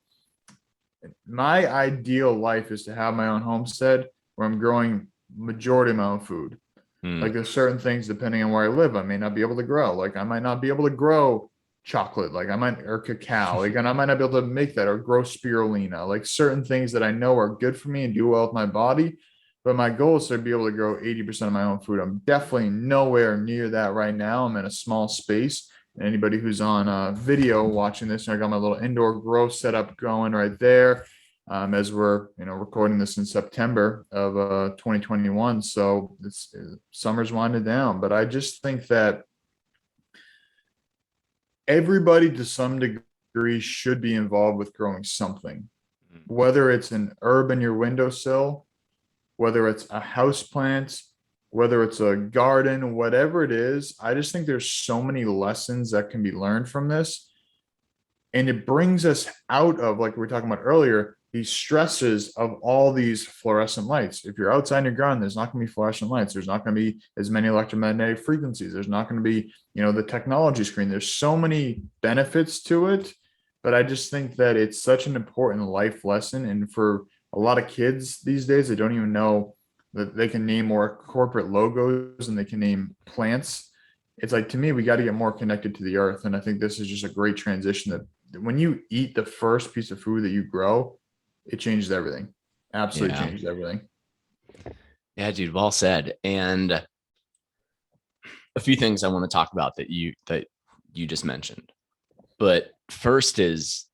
my ideal life is to have my own homestead where I'm growing majority of my own food. Like there's certain things depending on where I live, I may not be able to grow. Like I might not be able to grow chocolate, like I might, or cacao, like, and I might not be able to make that or grow spirulina, like certain things that I know are good for me and do well with my body. But my goal is to be able to grow 80% of my own food. I'm definitely nowhere near that right now. I'm in a small space. And anybody who's on video watching this, I got my little indoor grow setup going right there. As we're recording this in September of 2021, so it's summer's winding down. But I just think that everybody to some degree should be involved with growing something, whether it's an herb in your windowsill, whether it's a house plant, whether it's a garden, whatever it is. I just think there's so many lessons that can be learned from this. And it brings us out of, like we were talking about earlier, these stresses of all these fluorescent lights. If you're outside in your garden, there's not going to be fluorescent lights. There's not going to be as many electromagnetic frequencies. There's not going to be, the technology screen. There's so many benefits to it. But I just think that it's such an important life lesson. And for a lot of kids these days, they don't even know that they can name more corporate logos and they can name plants. It's like, to me, we got to get more connected to the earth. And I think this is just a great transition that when you eat the first piece of food that you grow, it changes everything. Absolutely changes everything. Yeah, dude, well said. And a few things I want to talk about that you just mentioned. But first is,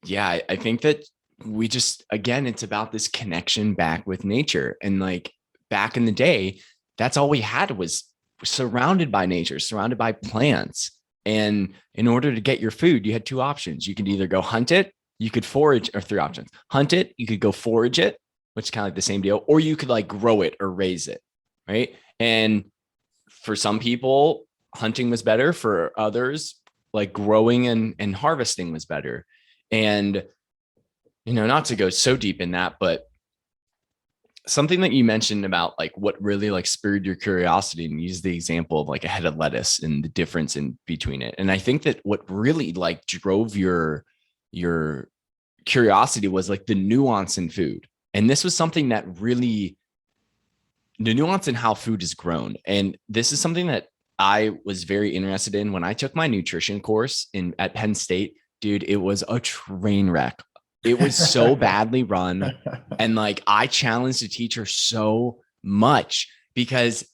I think that we just, again, it's about this connection back with nature. And like back in the day, that's all we had was surrounded by nature, surrounded by plants. And in order to get your food, you had two options. You could either go hunt it, you could forage, or three options. Hunt it, you could go forage it, which is kind of like the same deal, or you could like grow it or raise it, right? And for some people, hunting was better. For others, like growing and harvesting was better. And, not to go so deep in that, but something that you mentioned about like what really like spurred your curiosity, and use the example of like a head of lettuce and the difference in between it. And I think that what really like drove your curiosity was like the nuance in food. And this was something that really, the nuance in how food is grown. And this is something that I was very interested in when I took my nutrition course at Penn State. Dude, it was a train wreck. It was so badly run. And like, I challenged the teacher so much because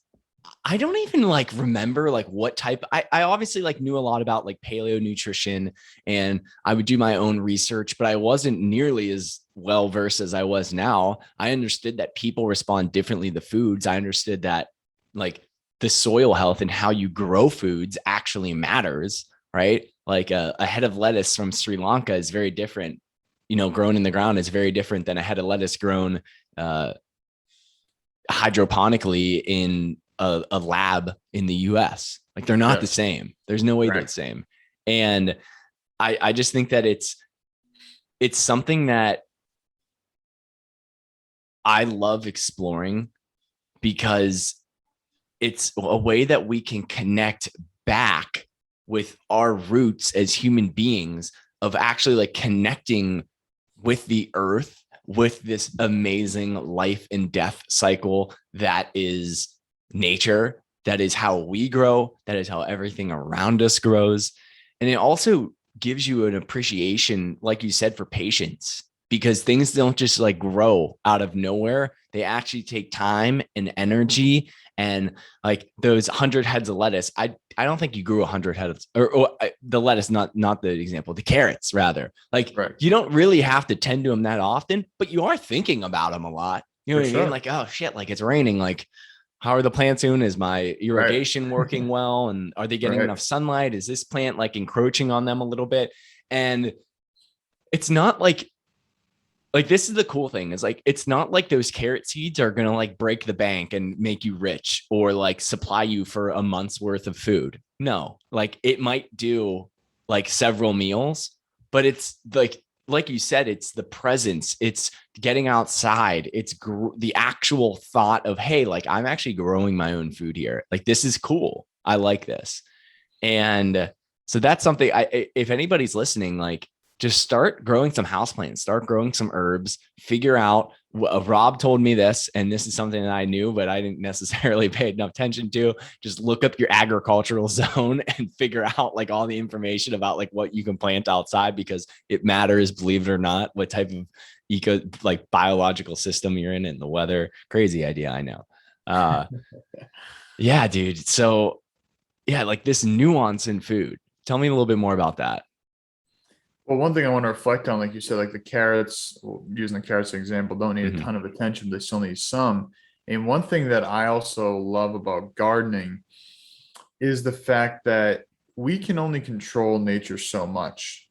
I don't even like remember like what type. I obviously like knew a lot about like paleo nutrition, and I would do my own research, but I wasn't nearly as well versed as I was now. I understood that people respond differently to foods. I understood that like the soil health and how you grow foods actually matters, right? Like a head of lettuce from Sri Lanka is very different. Grown in the ground is very different than a head of lettuce grown hydroponically in a lab in the US. Like they're not the same. There's no way they're the same. And I just think that it's something that I love exploring because it's a way that we can connect back with our roots as human beings, of actually like connecting with the earth, with this amazing life and death cycle that is nature, that is how we grow, that is how everything around us grows. And it also gives you an appreciation, like you said, for patience, because things don't just like grow out of nowhere. They actually take time and energy. And like those 100 heads of lettuce, I don't think you grew 100 heads, or the lettuce, not the example, the carrots rather. Like you don't really have to tend to them that often, but you are thinking about them a lot. You know what I mean? Like, oh shit, like it's raining. Like How are the plants doing? Is my Right. irrigation working well? And are they getting Right. enough sunlight? Is this plant like encroaching on them a little bit? And it's not like this is the cool thing is like it's not like those carrot seeds are gonna like break the bank and make you rich or like supply you for a month's worth of food. No, like it might do like several meals, but it's like you said, it's the presence, it's getting outside, it's the actual thought of, hey, like I'm actually growing my own food here. Like this is cool. I like this. And so that's something if anybody's listening, like just start growing some houseplants, start growing some herbs, figure out. Rob told me this, and this is something that I knew, but I didn't necessarily pay enough attention to. Just look up your agricultural zone and figure out like all the information about like what you can plant outside because it matters, believe it or not, what type of like biological system you're in and the weather. Crazy idea, I know. Yeah, dude. So yeah, like this nuance in food. Tell me a little bit more about that. Well, one thing I want to reflect on, like you said, like the carrots, using the carrots as an example, don't need a Mm-hmm. ton of attention. They still need some. And one thing that I also love about gardening is the fact that we can only control nature so much.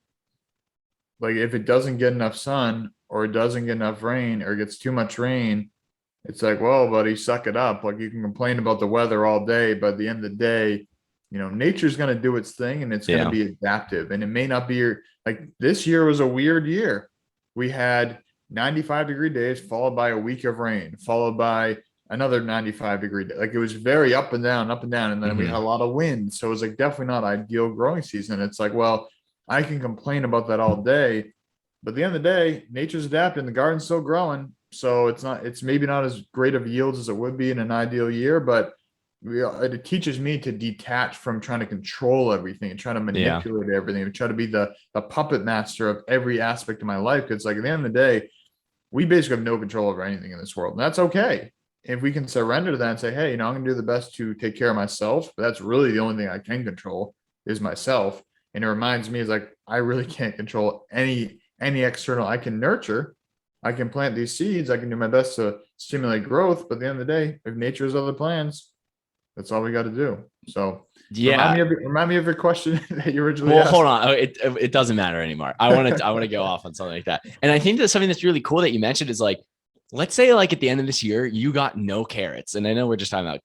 Like if it doesn't get enough sun or it doesn't get enough rain or it gets too much rain, it's like, well, buddy, suck it up. Like you can complain about the weather all day, but at the end of the day, nature's going to do its thing and it's going to Yeah. be adaptive. And it may not be like this year was a weird year. We had 95-degree days followed by a week of rain, followed by another 95-degree day. Like it was very up and down, up and down. And then we had a Mm-hmm. lot of wind. So it was like definitely not ideal growing season. It's like, well, I can complain about that all day. But at the end of the day, nature's adapting. The garden's still growing. So it's maybe not as great of yields as it would be in an ideal year, but it teaches me to detach from trying to control everything and trying to Yeah. manipulate everything and try to be the puppet master of every aspect of my life. Because like at the end of the day, we basically have no control over anything in this world. And that's okay. If we can surrender to that and say, hey, I'm going to do the best to take care of myself, but that's really the only thing I can control is myself. And it reminds me is like, I really can't control any external. I can nurture, I can plant these seeds, I can do my best to stimulate growth. But at the end of the day, if nature has other plans, that's all we got to do. So Yeah. remind me of your question that you originally Well, hold asked. on. It doesn't matter anymore. I want to go off on something like that. And I think that something that's really cool that you mentioned is like, let's say like at the end of this year, you got no carrots. And I know we're just talking about,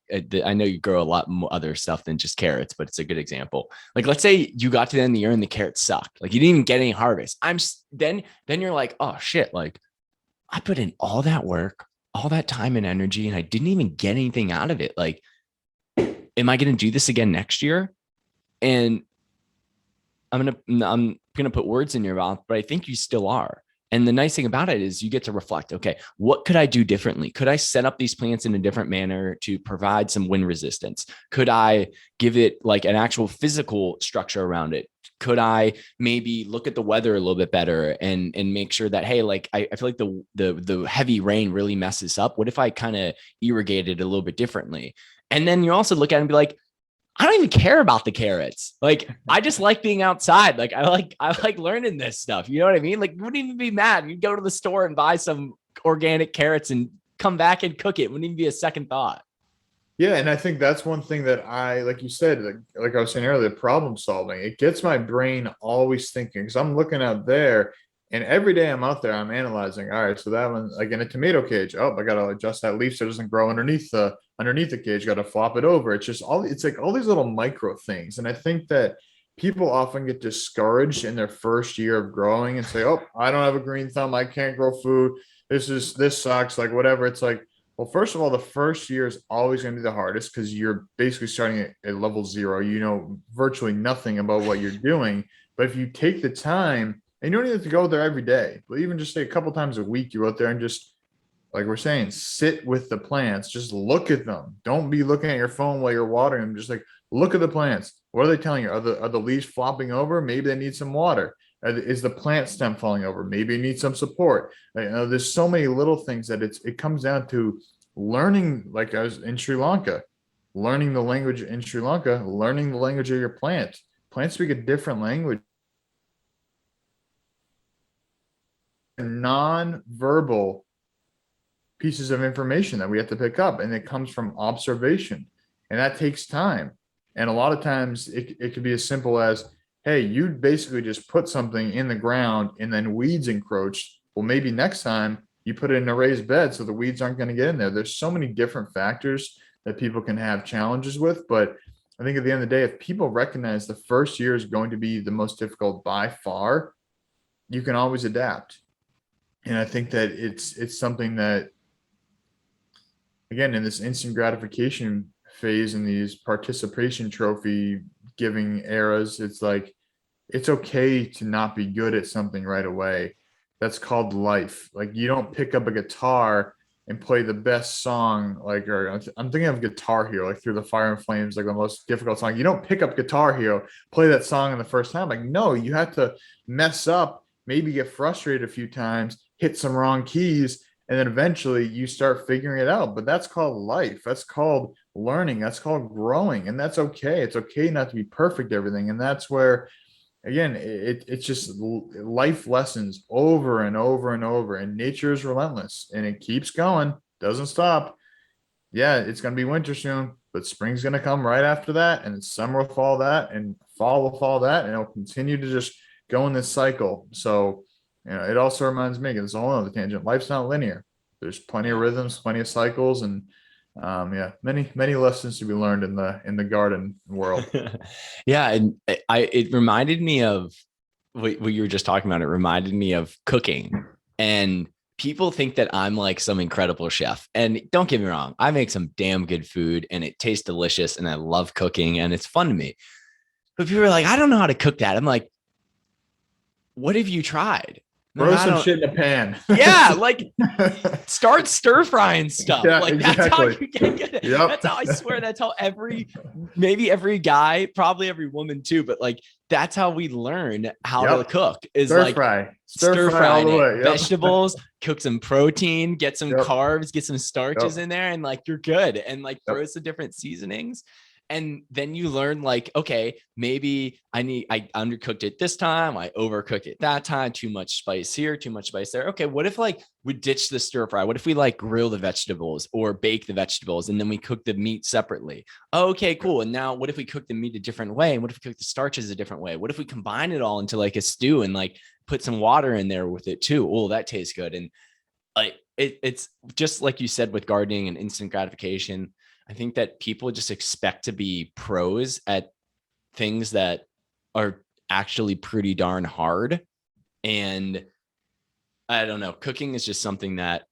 I know you grow a lot more other stuff than just carrots, but it's a good example. Like, let's say you got to the end of the year and the carrots sucked. Like you didn't even get any harvest. Then you're like, oh shit. Like I put in all that work, all that time and energy, and I didn't even get anything out of it. Like, am I going to do this again next year? And I'm gonna put words in your mouth, but I think you still are. And the nice thing about it is you get to reflect, okay, what could I do differently? Could I set up these plants in a different manner to provide some wind resistance? Could I give it like an actual physical structure around it? Could I maybe look at the weather a little bit better and make sure that, hey, like I feel like the heavy rain really messes up. What if I kind of irrigate it a little bit differently? And then you also look at it and be like, I don't even care about the carrots. Like I just like being outside. Like I like learning this stuff. You know what I mean? Like you wouldn't even be mad. You'd go to the store and buy some organic carrots and come back and cook it. Wouldn't even be a second thought. Yeah, and I think that's one thing that like you said, like I was saying earlier, problem solving. It gets my brain always thinking because I'm looking out there, and every day I'm out there, I'm analyzing. All right, so that one, like in a tomato cage, oh, I gotta adjust that leaf so it doesn't grow underneath the cage. Got to flop it over. It's like all these little micro things, and I think that people often get discouraged in their first year of growing and say, oh, I don't have a green thumb, I can't grow food. This sucks, like whatever. It's like, well, first of all, the first year is always going to be the hardest because you're basically starting at level zero. You know virtually nothing about what you're doing. But if you take the time, and you don't need to go there every day, but even just say a couple times a week, you out there and just, like we're saying, sit with the plants. Just look at them. Don't be looking at your phone while you're watering them. Just like look at the plants. What are they telling you? Are the leaves flopping over? Maybe they need some water. Is the plant stem falling over? Maybe it needs some support. There's so many little things that it comes down to learning. Like I was in Sri Lanka, learning the language in Sri Lanka, learning the language of your plant. Plants speak a different language, non-verbal pieces of information that we have to pick up, and it comes from observation, and that takes time. And a lot of times it could be as simple as, hey, you basically just put something in the ground and then weeds encroached. Well, maybe next time you put it in a raised bed so the weeds aren't going to get in there. There's so many different factors that people can have challenges with. But I think at the end of the day, if people recognize the first year is going to be the most difficult by far, you can always adapt. And I think that it's something that, again, in this instant gratification phase, in these participation trophy giving eras, it's like, it's okay to not be good at something right away. That's called life. Like, you don't pick up a guitar and play the best song, like, or I'm thinking of Guitar Hero, like Through the Fire and Flames, like the most difficult song. You don't pick up Guitar Hero, play that song in the first time. Like, no, you have to mess up, maybe get frustrated a few times, hit some wrong keys, and then eventually you start figuring it out. But that's called life. That's called learning. That's called growing. And that's okay. It's okay not to be perfect at everything. And that's where, again, it's just life lessons over and over and over. And nature is relentless, and it keeps going, doesn't stop. Yeah, it's going to be winter soon, but spring's going to come right after that. And summer will fall that, and fall will fall that. And it'll continue to just go in this cycle. So, it also reminds me, it's a whole other tangent. Life's not linear. There's plenty of rhythms, plenty of cycles, and yeah, many lessons to be learned in the garden world. Yeah, and it reminded me of what you were just talking about. It reminded me of cooking, and people think that I'm like some incredible chef. And don't get me wrong, I make some damn good food, and it tastes delicious, and I love cooking, and it's fun to me. But people are like, I don't know how to cook that. I'm like, what have you tried? Throw some shit in a pan. Yeah, like start stir frying stuff. Yeah, like exactly. That's how you get good. Yep. That's how, I swear, that's how maybe every guy, probably every woman too, but like that's how we learn how to cook, is stir like fry frying all the way. Yep. Vegetables, cook some protein, get some carbs, get some starches Yep. in there, and like you're good. And like throw some different seasonings. And then you learn, like, okay, maybe I undercooked it this time, I overcooked it that time, too much spice here, too much spice there. Okay, what if like we ditch the stir fry? What if we like grill the vegetables or bake the vegetables, and then we cook the meat separately? Okay, cool. And now what if we cook the meat a different way? And what if we cook the starches a different way? What if we combine it all into like a stew and like put some water in there with it too? Oh, that tastes good. And like it's just like you said with gardening and instant gratification. I think that people just expect to be pros at things that are actually pretty darn hard. And I don't know, cooking is just something that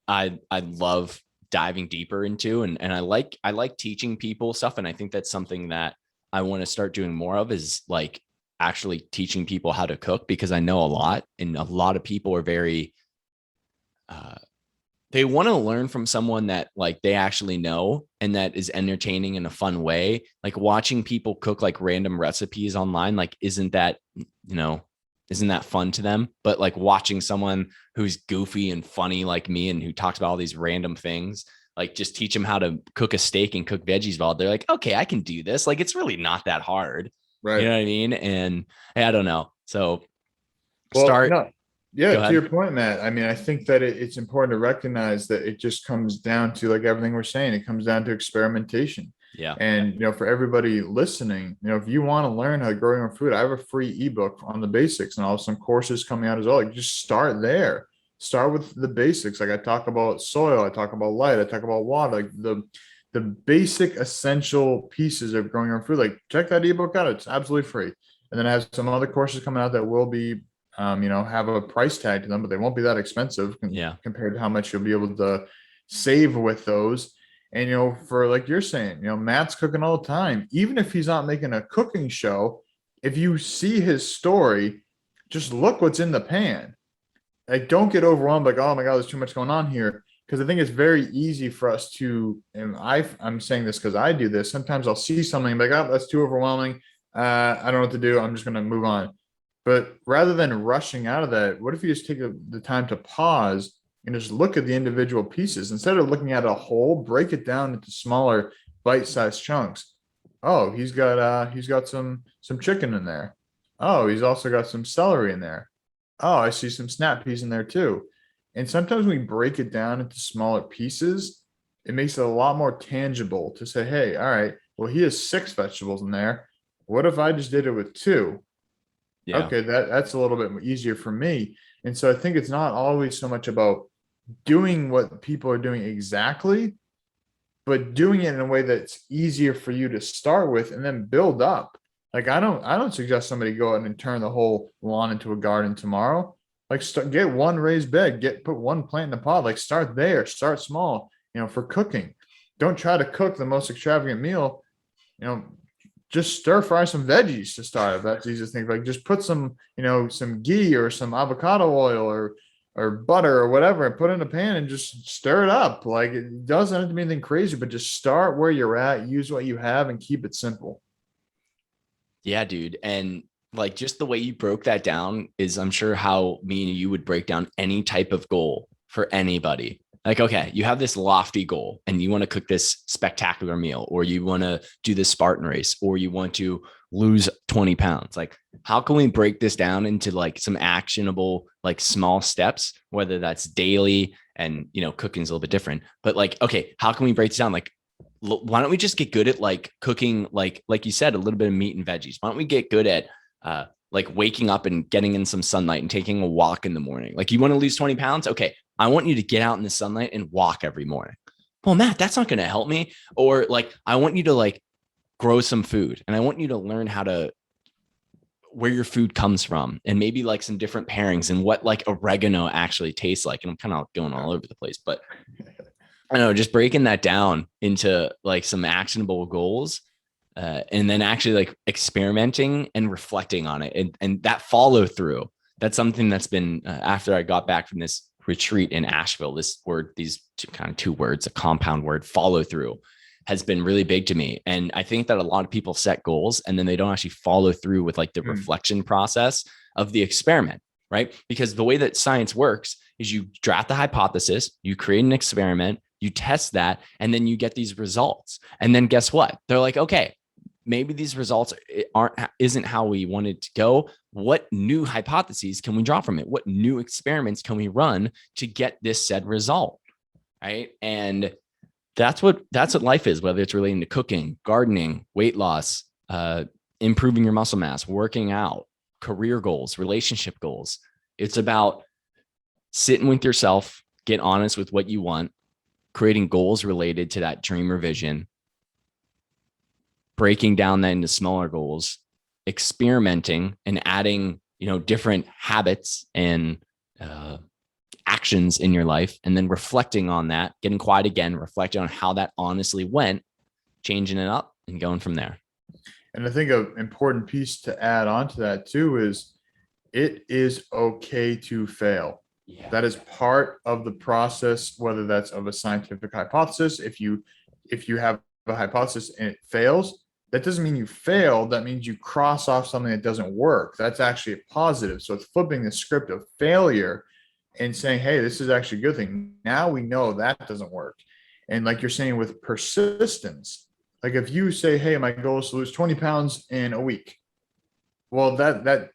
I love diving deeper into. And I like teaching people stuff. And I think that's something that I want to start doing more of, is like actually teaching people how to cook, because I know a lot, and a lot of people are very, they want to learn from someone that like they actually know, and that is entertaining in a fun way. Like watching people cook like random recipes online, like isn't that fun to them? But like watching someone who's goofy and funny like me, and who talks about all these random things, like just teach them how to cook a steak and cook veggies well, they're like, okay, I can do this. Like, it's really not that hard. Right. You know what I mean? And I don't know. So yeah, to your point, Matt. I mean, I think that it's important to recognize that it just comes down to, like everything we're saying, it comes down to experimentation. Yeah. And, for everybody listening, if you want to learn how to grow your own food, I have a free ebook on the basics, and also some courses coming out as well. Like, just start there. Start with the basics. Like, I talk about soil, I talk about light, I talk about water, like the basic essential pieces of growing your own food. Like, check that ebook out. It's absolutely free. And then I have some other courses coming out that will be have a price tag to them, but they won't be that expensive compared to how much you'll be able to save with those. And, for like you're saying, Matt's cooking all the time. Even if he's not making a cooking show, if you see his story, just look what's in the pan. Like, don't get overwhelmed, like, oh my God, there's too much going on here. Because I think it's very easy for us to, and I'm saying this because I do this. Sometimes I'll see something like, oh, that's too overwhelming. I don't know what to do. I'm just going to move on. But rather than rushing out of that, what if you just take the time to pause and just look at the individual pieces? Instead of looking at a whole, break it down into smaller bite-sized chunks. Oh, he's got some chicken in there. Oh, he's also got some celery in there. Oh, I see some snap peas in there too. And sometimes we break it down into smaller pieces. It makes it a lot more tangible to say, hey, all right, well, he has 6 vegetables in there. What if I just did it with 2? Yeah. Okay, that's a little bit easier for me. And so I think it's not always so much about doing what people are doing exactly, but doing it in a way that's easier for you to start with and then build up. Like I don't suggest somebody go out and turn the whole lawn into a garden tomorrow. Like get one raised bed, put one plant in a pot. Like start there, start small. For cooking, don't try to cook the most extravagant meal. You know, just stir fry some veggies to start. That's the easiest thing. Like just put some ghee or some avocado oil or butter or whatever and put it in a pan and just stir it up. Like it doesn't have to be anything crazy, but just start where you're at, use what you have and keep it simple. Yeah, dude. And like just the way you broke that down is, I'm sure, how me and you would break down any type of goal for anybody. Like, okay, you have this lofty goal and you want to cook this spectacular meal, or you want to do this Spartan race, or you want to lose 20 pounds. Like, how can we break this down into like some actionable, like small steps, whether that's daily and, cooking is a little bit different, but like, okay, how can we break this down? Like, why don't we just get good at like cooking, like you said, a little bit of meat and veggies? Why don't we get good at like waking up and getting in some sunlight and taking a walk in the morning? Like, you want to lose 20 pounds? Okay, I want you to get out in the sunlight and walk every morning. Well, Matt, that's not going to help me. Or like, I want you to like grow some food, and I want you to learn how to, where your food comes from, and maybe like some different pairings and what like oregano actually tastes like. And I'm kind of going all over the place, but I don't know, just breaking that down into like some actionable goals, and then actually like experimenting and reflecting on it, and that follow through. That's something that's been, after I got back from this retreat in Asheville, these two words, a compound word, follow through, has been really big to me. And I think that a lot of people set goals and then they don't actually follow through with like the reflection process of the experiment, right? Because the way that science works is you draft the hypothesis, you create an experiment, you test that, and then you get these results. And then guess what? They're like, okay, maybe these results isn't how we wanted to go. What new hypotheses can we draw from it? What new experiments can we run to get this said result? Right. And that's what life is, whether it's relating to cooking, gardening, weight loss, improving your muscle mass, working out, career goals, relationship goals. It's about sitting with yourself, get honest with what you want, creating goals related to that dream or vision, breaking down that into smaller goals, experimenting and adding, different habits and actions in your life, and then reflecting on that, getting quiet again, reflecting on how that honestly went, changing it up and going from there. And I think an important piece to add on to that too is it is okay to fail. Yeah. That is part of the process, whether that's of a scientific hypothesis. If you have a hypothesis and it fails, that doesn't mean you failed. That means you cross off something that doesn't work. That's actually a positive. So it's flipping the script of failure and saying, hey, this is actually a good thing. Now we know that doesn't work. And like you're saying with persistence, like if you say, hey, my goal is to lose 20 pounds in a week. Well, that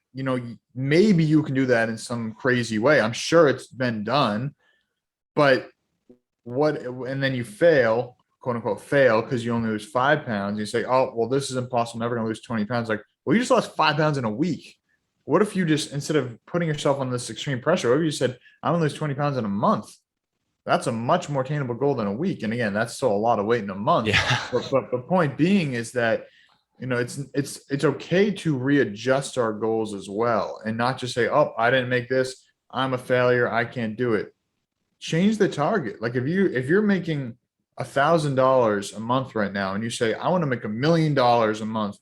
maybe you can do that in some crazy way. I'm sure it's been done, but and then you fail, quote unquote, fail because you only lose 5 pounds. You say, oh, well, this is impossible. I'm never going to lose 20 pounds. Like, well, you just lost 5 pounds in a week. What if you just, instead of putting yourself on this extreme pressure, what if you said, I'm going to lose 20 pounds in a month? That's a much more attainable goal than a week. And again, that's still a lot of weight in a month. Yeah. But the point being is that, it's okay to readjust our goals as well and not just say, oh, I didn't make this, I'm a failure, I can't do it. Change the target. Like if you're making $1,000 a month right now and you say, I want to make $1 million a month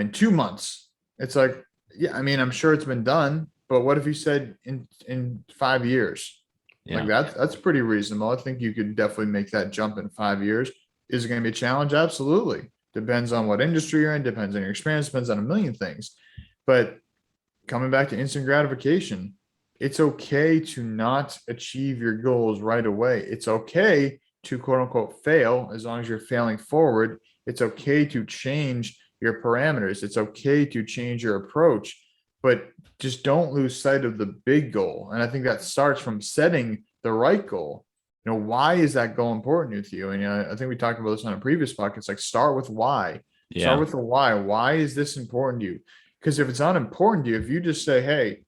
in 2 months, it's like, yeah, I mean, I'm sure it's been done, but what if you said in 5 years? Yeah. Like that's pretty reasonable. I think you could definitely make that jump in 5 years. Is it going to be a challenge? Absolutely. Depends on what industry you're in, depends on your experience, depends on a million things. But coming back to instant gratification, it's okay to not achieve your goals right away. It's okay to quote unquote fail as long as you're failing forward. It's okay to change your parameters. It's okay to change your approach. but just don't lose sight of the big goal. And I think that starts from setting the right goal. Why is that goal important to you? And I think we talked about this on a previous podcast. Like, start with why. Start Yeah. with the why. Why is this important to you? Because if it's not important to you, if you just say, hey,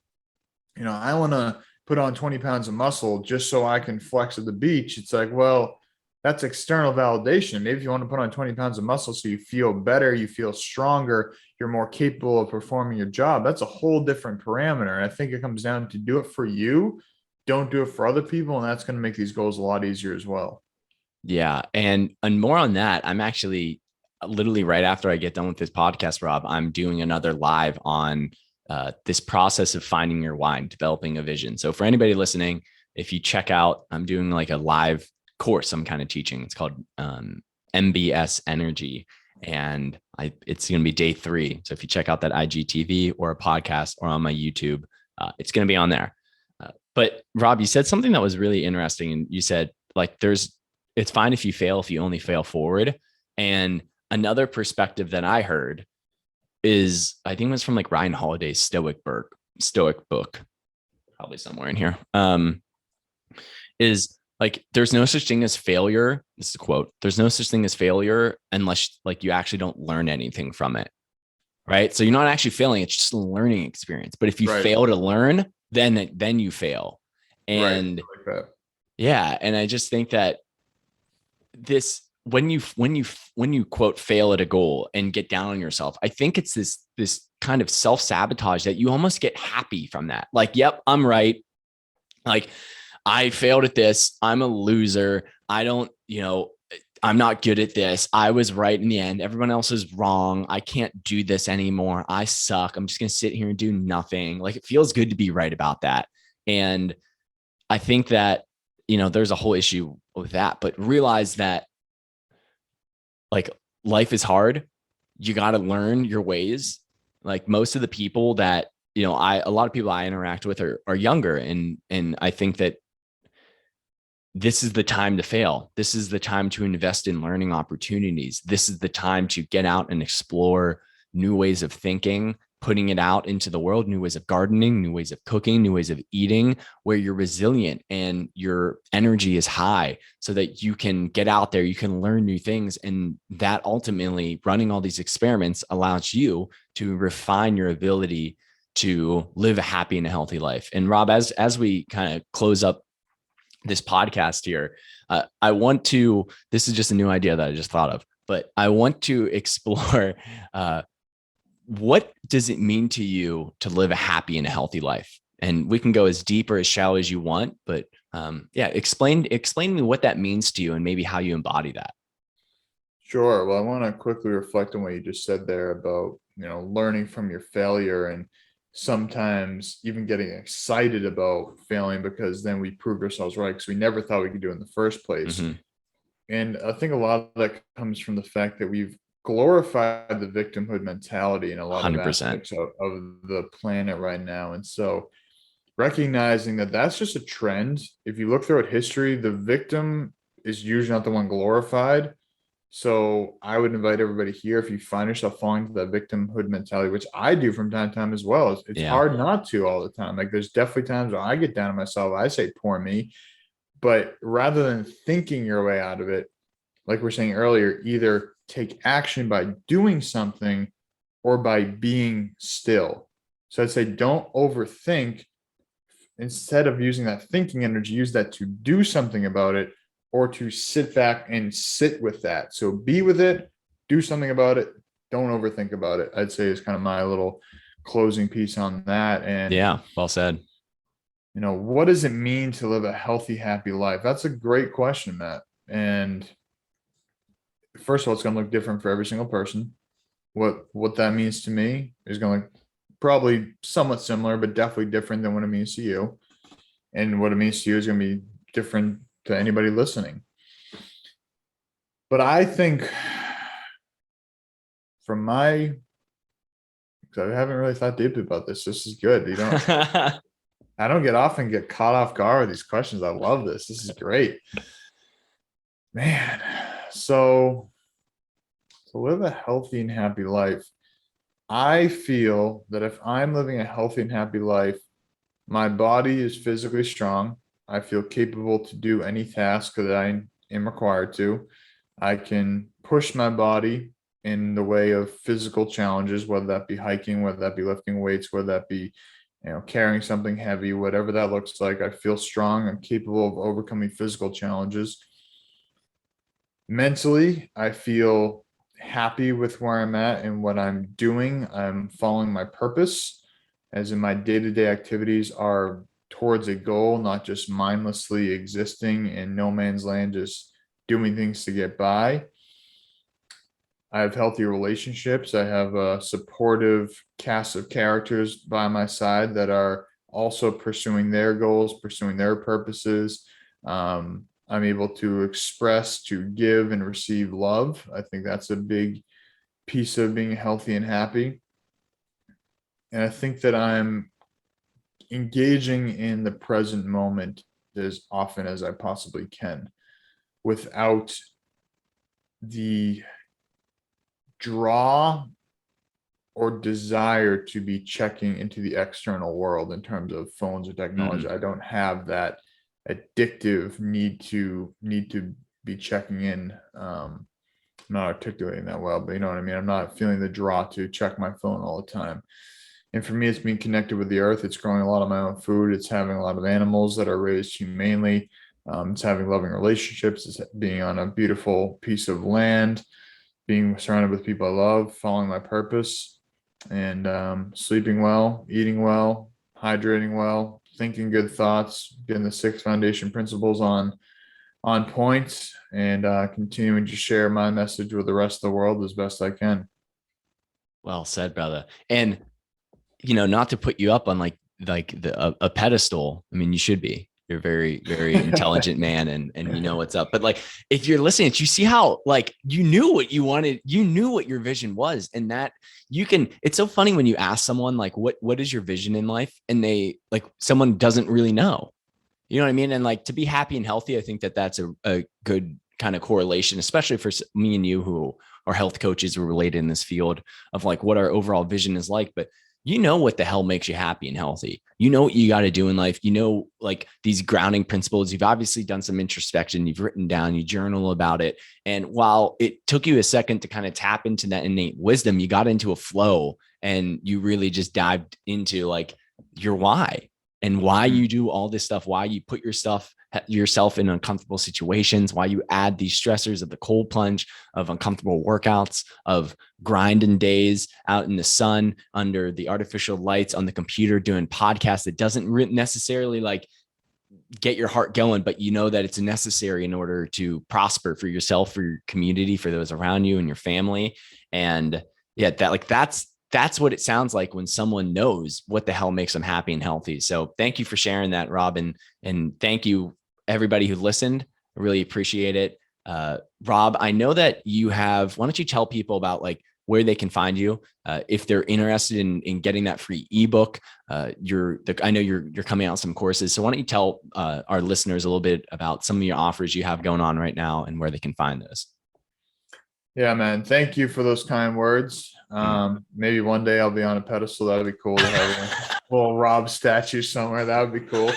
I want to put on 20 pounds of muscle just so I can flex at the beach. It's like, well, that's external validation. Maybe if you want to put on 20 pounds of muscle so you feel better, you feel stronger, you're more capable of performing your job. That's a whole different parameter. And I think it comes down to do it for you. Don't do it for other people. And that's going to make these goals a lot easier as well. Yeah. And more on that, I'm actually literally right after I get done with this podcast, Rob, I'm doing another live on this process of finding your why and developing a vision. So for anybody listening, if you check out, I'm doing like a live course I'm kind of teaching. It's called MBS Energy. And it's going to be day 3. So if you check out that IGTV or a podcast or on my YouTube, it's going to be on there. But Rob, you said something that was really interesting. And you said, like, it's fine if you fail, if you only fail forward. And another perspective that I heard is, I think it was from like Ryan Holiday's Stoic book, probably somewhere in here, is like, there's no such thing as failure. This is a quote. There's no such thing as failure unless like you actually don't learn anything from it. Right. So you're not actually failing. It's just a learning experience. But if you Right. fail to learn, then you fail. And like that. yeah. And I just think that this, when you quote fail at a goal and get down on yourself, I think it's this kind of self-sabotage that you almost get happy from that. Like, yep, I'm right. Like, I failed at this. I'm a loser. I'm not good at this. I was right in the end. Everyone else is wrong. I can't do this anymore. I suck. I'm just going to sit here and do nothing. Like, it feels good to be right about that. And I think that, there's a whole issue with that, but realize that, like, life is hard. You got to learn your ways. Like, most of the people that, a lot of people I interact with are younger. And I think that this is the time to fail. This is the time to invest in learning opportunities. This is the time to get out and explore new ways of thinking, putting it out into the world, new ways of gardening, new ways of cooking, new ways of eating, where you're resilient and your energy is high so that you can get out there, you can learn new things. And that ultimately, running all these experiments allows you to refine your ability to live a happy and a healthy life. And Rob, as we kind of close up this podcast here, I want to, this is just a new idea that I just thought of, but I want to explore what does it mean to you to live a happy and a healthy life? And we can go as deep or as shallow as you want, but explain to me what that means to you and maybe how you embody that. Sure. Well, I want to quickly reflect on what you just said there about, learning from your failure, and sometimes even getting excited about failing because then we proved ourselves right because we never thought we could do it in the first place. Mm-hmm. And I think a lot of that comes from the fact that we've glorified the victimhood mentality in a lot of 100%. aspects of the planet right now. And so recognizing that that's just a trend. If you look throughout history, the victim is usually not the one glorified. So I would invite everybody here, if you find yourself falling into that victimhood mentality, which I do from time to time as well, it's Yeah. hard not to all the time. Like, there's definitely times where I get down on myself, I say, poor me. But rather than thinking your way out of it, like we're saying earlier, either take action by doing something or by being still. So I'd say don't overthink. Instead of using that thinking energy, use that to do something about it, or to sit back and sit with that. So be with it, do something about it, don't overthink about it. I'd say is kind of my little closing piece on that. And Yeah. Well said. what does it mean to live a healthy, happy life? That's a great question, Matt. And first of all, it's going to look different for every single person. What that means to me is going to look probably somewhat similar, but definitely different than what it means to you. And what it means to you is going to be different to anybody listening. But I think from my, because I haven't really thought deeply about this. This is good. I don't often get caught off guard with these questions. I love this. This is great, man. So to live a healthy and happy life, I feel that if I'm living a healthy and happy life, my body is physically strong. I feel capable to do any task that I am required to. I can push my body in the way of physical challenges, whether that be hiking, whether that be lifting weights, whether that be, carrying something heavy, whatever that looks like. I feel strong. I'm capable of overcoming physical challenges. Mentally, I feel happy with where I'm at and what I'm doing. I'm following my purpose, as in my day-to-day activities are towards a goal, not just mindlessly existing in no man's land, just doing things to get by. I have healthy relationships. I have a supportive cast of characters by my side that are also pursuing their goals, pursuing their purposes. I'm able to express, to give, and receive love. I think that's a big piece of being healthy and happy. And I think that I'm engaging in the present moment as often as I possibly can without the draw or desire to be checking into the external world in terms of phones or technology. Mm. I don't have that addictive need to be checking in. I'm not articulating that well, but you know what I mean. I'm not feeling the draw to check my phone all the time. And for me, it's being connected with the earth. It's growing a lot of my own food. It's having a lot of animals that are raised humanely. It's having loving relationships. It's being on a beautiful piece of land, being surrounded with people I love, following my purpose, and sleeping well, eating well, hydrating well, thinking good thoughts, getting the six foundation principles on point, and continuing to share my message with the rest of the world as best I can. Well said, brother. And not to put you up on a pedestal. I mean, you should be. You're a very, very intelligent man, and you know what's up. But like, if you're listening, you see how like you knew what you wanted, you knew what your vision was, and that you can. It's so funny when you ask someone like, "What is your vision in life?" and they like someone doesn't really know. You know what I mean? And like to be happy and healthy, I think that that's a good kind of correlation, especially for me and you who are health coaches who are related in this field of like what our overall vision is like. But you know what the hell makes you happy and healthy. You know what you got to do in life. You know, like these grounding principles. You've obviously done some introspection. You've written down, you journal about it. And while it took you a second to kind of tap into that innate wisdom, you got into a flow and you really just dived into like your why and why you do all this stuff, why you put yourself in uncomfortable situations, why you add these stressors of the cold plunge, of uncomfortable workouts, of grinding days out in the sun under the artificial lights on the computer doing podcasts that doesn't necessarily like get your heart going, but you know that it's necessary in order to prosper for yourself, for your community, for those around you and your family. And yeah, that's what it sounds like when someone knows what the hell makes them happy and healthy. So thank you for sharing that, Rob. And thank you everybody who listened. I really appreciate it. Rob, I know that why don't you tell people about like where they can find you if they're interested in getting that free ebook. I know you're coming out with some courses. So why don't you tell our listeners a little bit about some of your offers you have going on right now and where they can find those? Yeah, man. Thank you for those kind words. Maybe one day I'll be on a pedestal. That'd be cool to have a little Rob statue somewhere. That would be cool.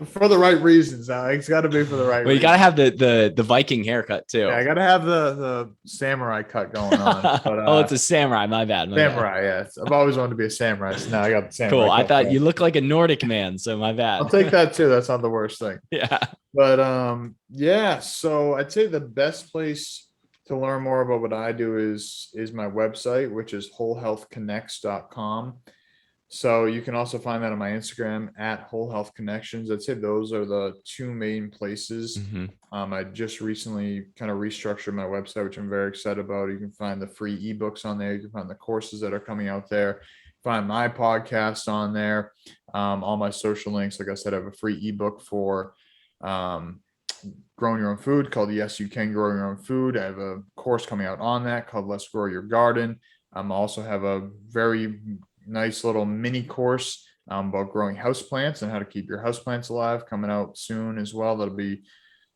For the right reasons. It's got to be for the right Well, you reasons. got to have the Viking haircut too. Yeah, I got to have the samurai cut going on. But, oh, it's a samurai. My bad. Samurai, yeah. I've always wanted to be a samurai. So now I got the samurai. Cool. I thought you looked like a Nordic man, so my bad. I'll take that too. That's not the worst thing. Yeah. But yeah. So I'd say the best place to learn more about what I do is my website, which is wholehealthconnects.com. So you can also find that on my Instagram at Whole Health Connections. I'd say those are the two main places. Mm-hmm. I just recently kind of restructured my website, which I'm very excited about. You can find the free ebooks on there. You can find the courses that are coming out there. Find my podcast on there. All my social links. Like I said, I have a free ebook for growing your own food called Yes You Can Grow Your Own Food. I have a course coming out on that called Let's Grow Your Garden. I also have a very nice little mini course about growing houseplants and how to keep your houseplants alive coming out soon as well. That'll be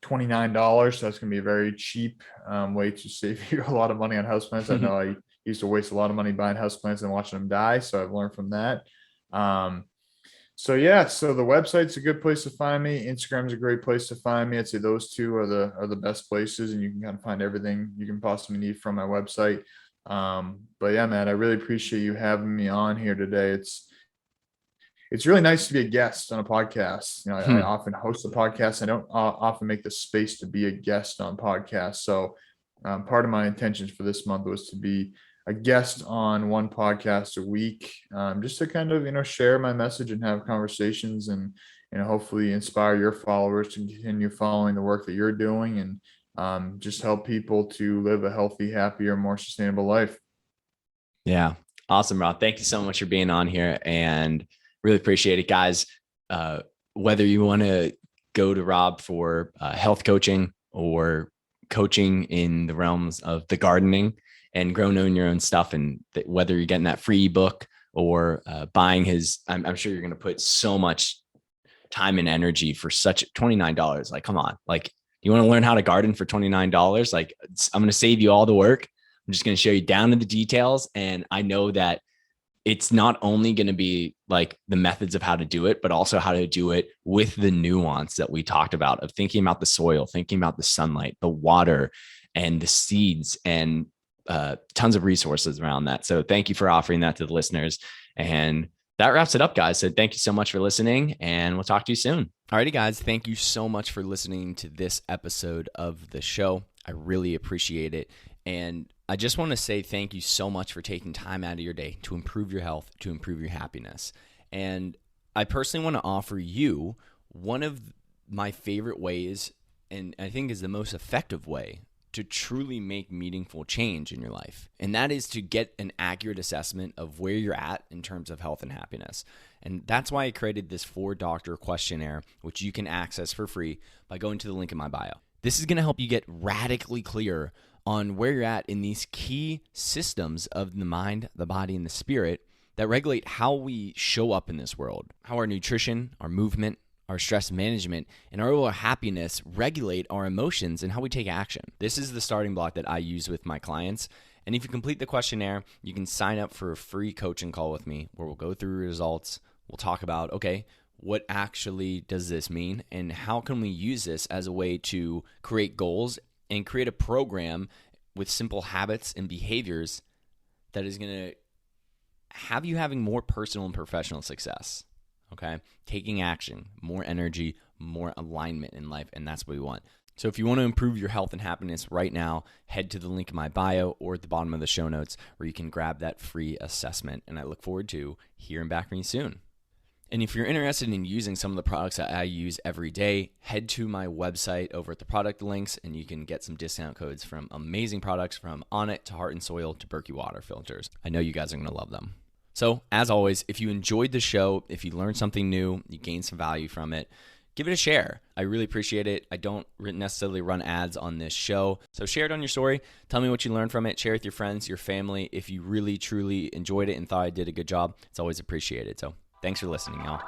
$29. So that's going to be a very cheap way to save you a lot of money on houseplants. I know used to waste a lot of money buying houseplants and watching them die. So I've learned from that. So yeah, so the website's a good place to find me. Instagram's a great place to find me. I'd say those two are the best places, and you can kind of find everything you can possibly need from my website. But yeah, man, I really appreciate you having me on here today. It's really nice to be a guest on a podcast. I often host a podcast. I don't often make the space to be a guest on podcasts. So part of my intentions for this month was to be a guest on one podcast a week, just to kind of, share my message and have conversations and, hopefully inspire your followers to continue following the work that you're doing, and just help people to live a healthy, happier, more sustainable life. Yeah. Awesome, Rob. Thank you so much for being on here, and really appreciate it, guys. Whether you want to go to Rob for health coaching or coaching in the realms of the gardening and growing your own stuff, and whether you're getting that free book or buying his, I'm sure you're going to put so much time and energy for such $29. Like, come on, like, you want to learn how to garden for $29? Like, I'm going to save you all the work. I'm just going to show you down to the details. And I know that it's not only going to be like the methods of how to do it, but also how to do it with the nuance that we talked about, of thinking about the soil, thinking about the sunlight, the water, and the seeds, and tons of resources around that. So thank you for offering that to the listeners. And that wraps it up, guys. So thank you so much for listening, and we'll talk to you soon. Alrighty, guys. Thank you so much for listening to this episode of the show. I really appreciate it. And I just want to say thank you so much for taking time out of your day to improve your health, to improve your happiness. And I personally want to offer you one of my favorite ways, and I think is the most effective way to truly make meaningful change in your life. And that is to get an accurate assessment of where you're at in terms of health and happiness. And that's why I created this 4-doctor questionnaire, which you can access for free by going to the link in my bio. This is going to help you get radically clear on where you're at in these key systems of the mind, the body, and the spirit that regulate how we show up in this world, how our nutrition, our movement, our stress management, and our overall happiness regulate our emotions and how we take action. This is the starting block that I use with my clients. And if you complete the questionnaire, you can sign up for a free coaching call with me where we'll go through results. We'll talk about, okay, what actually does this mean, and how can we use this as a way to create goals and create a program with simple habits and behaviors that is going to have you having more personal and professional success. Okay, taking action, more energy, more alignment in life, and that's what we want. So if you want to improve your health and happiness right now, head to the link in my bio or at the bottom of the show notes where you can grab that free assessment. And I look forward to hearing back from you soon. And if you're interested in using some of the products that I use every day, head to my website over at the product links, and you can get some discount codes from amazing products, from Onnit to Heart and Soil to Berkey water filters. I know you guys are going to love them. So as always, if you enjoyed the show, if you learned something new, you gained some value from it, give it a share. I really appreciate it. I don't necessarily run ads on this show. So share it on your story. Tell me what you learned from it. Share it with your friends, your family. If you really, truly enjoyed it and thought I did a good job, it's always appreciated. So thanks for listening, y'all.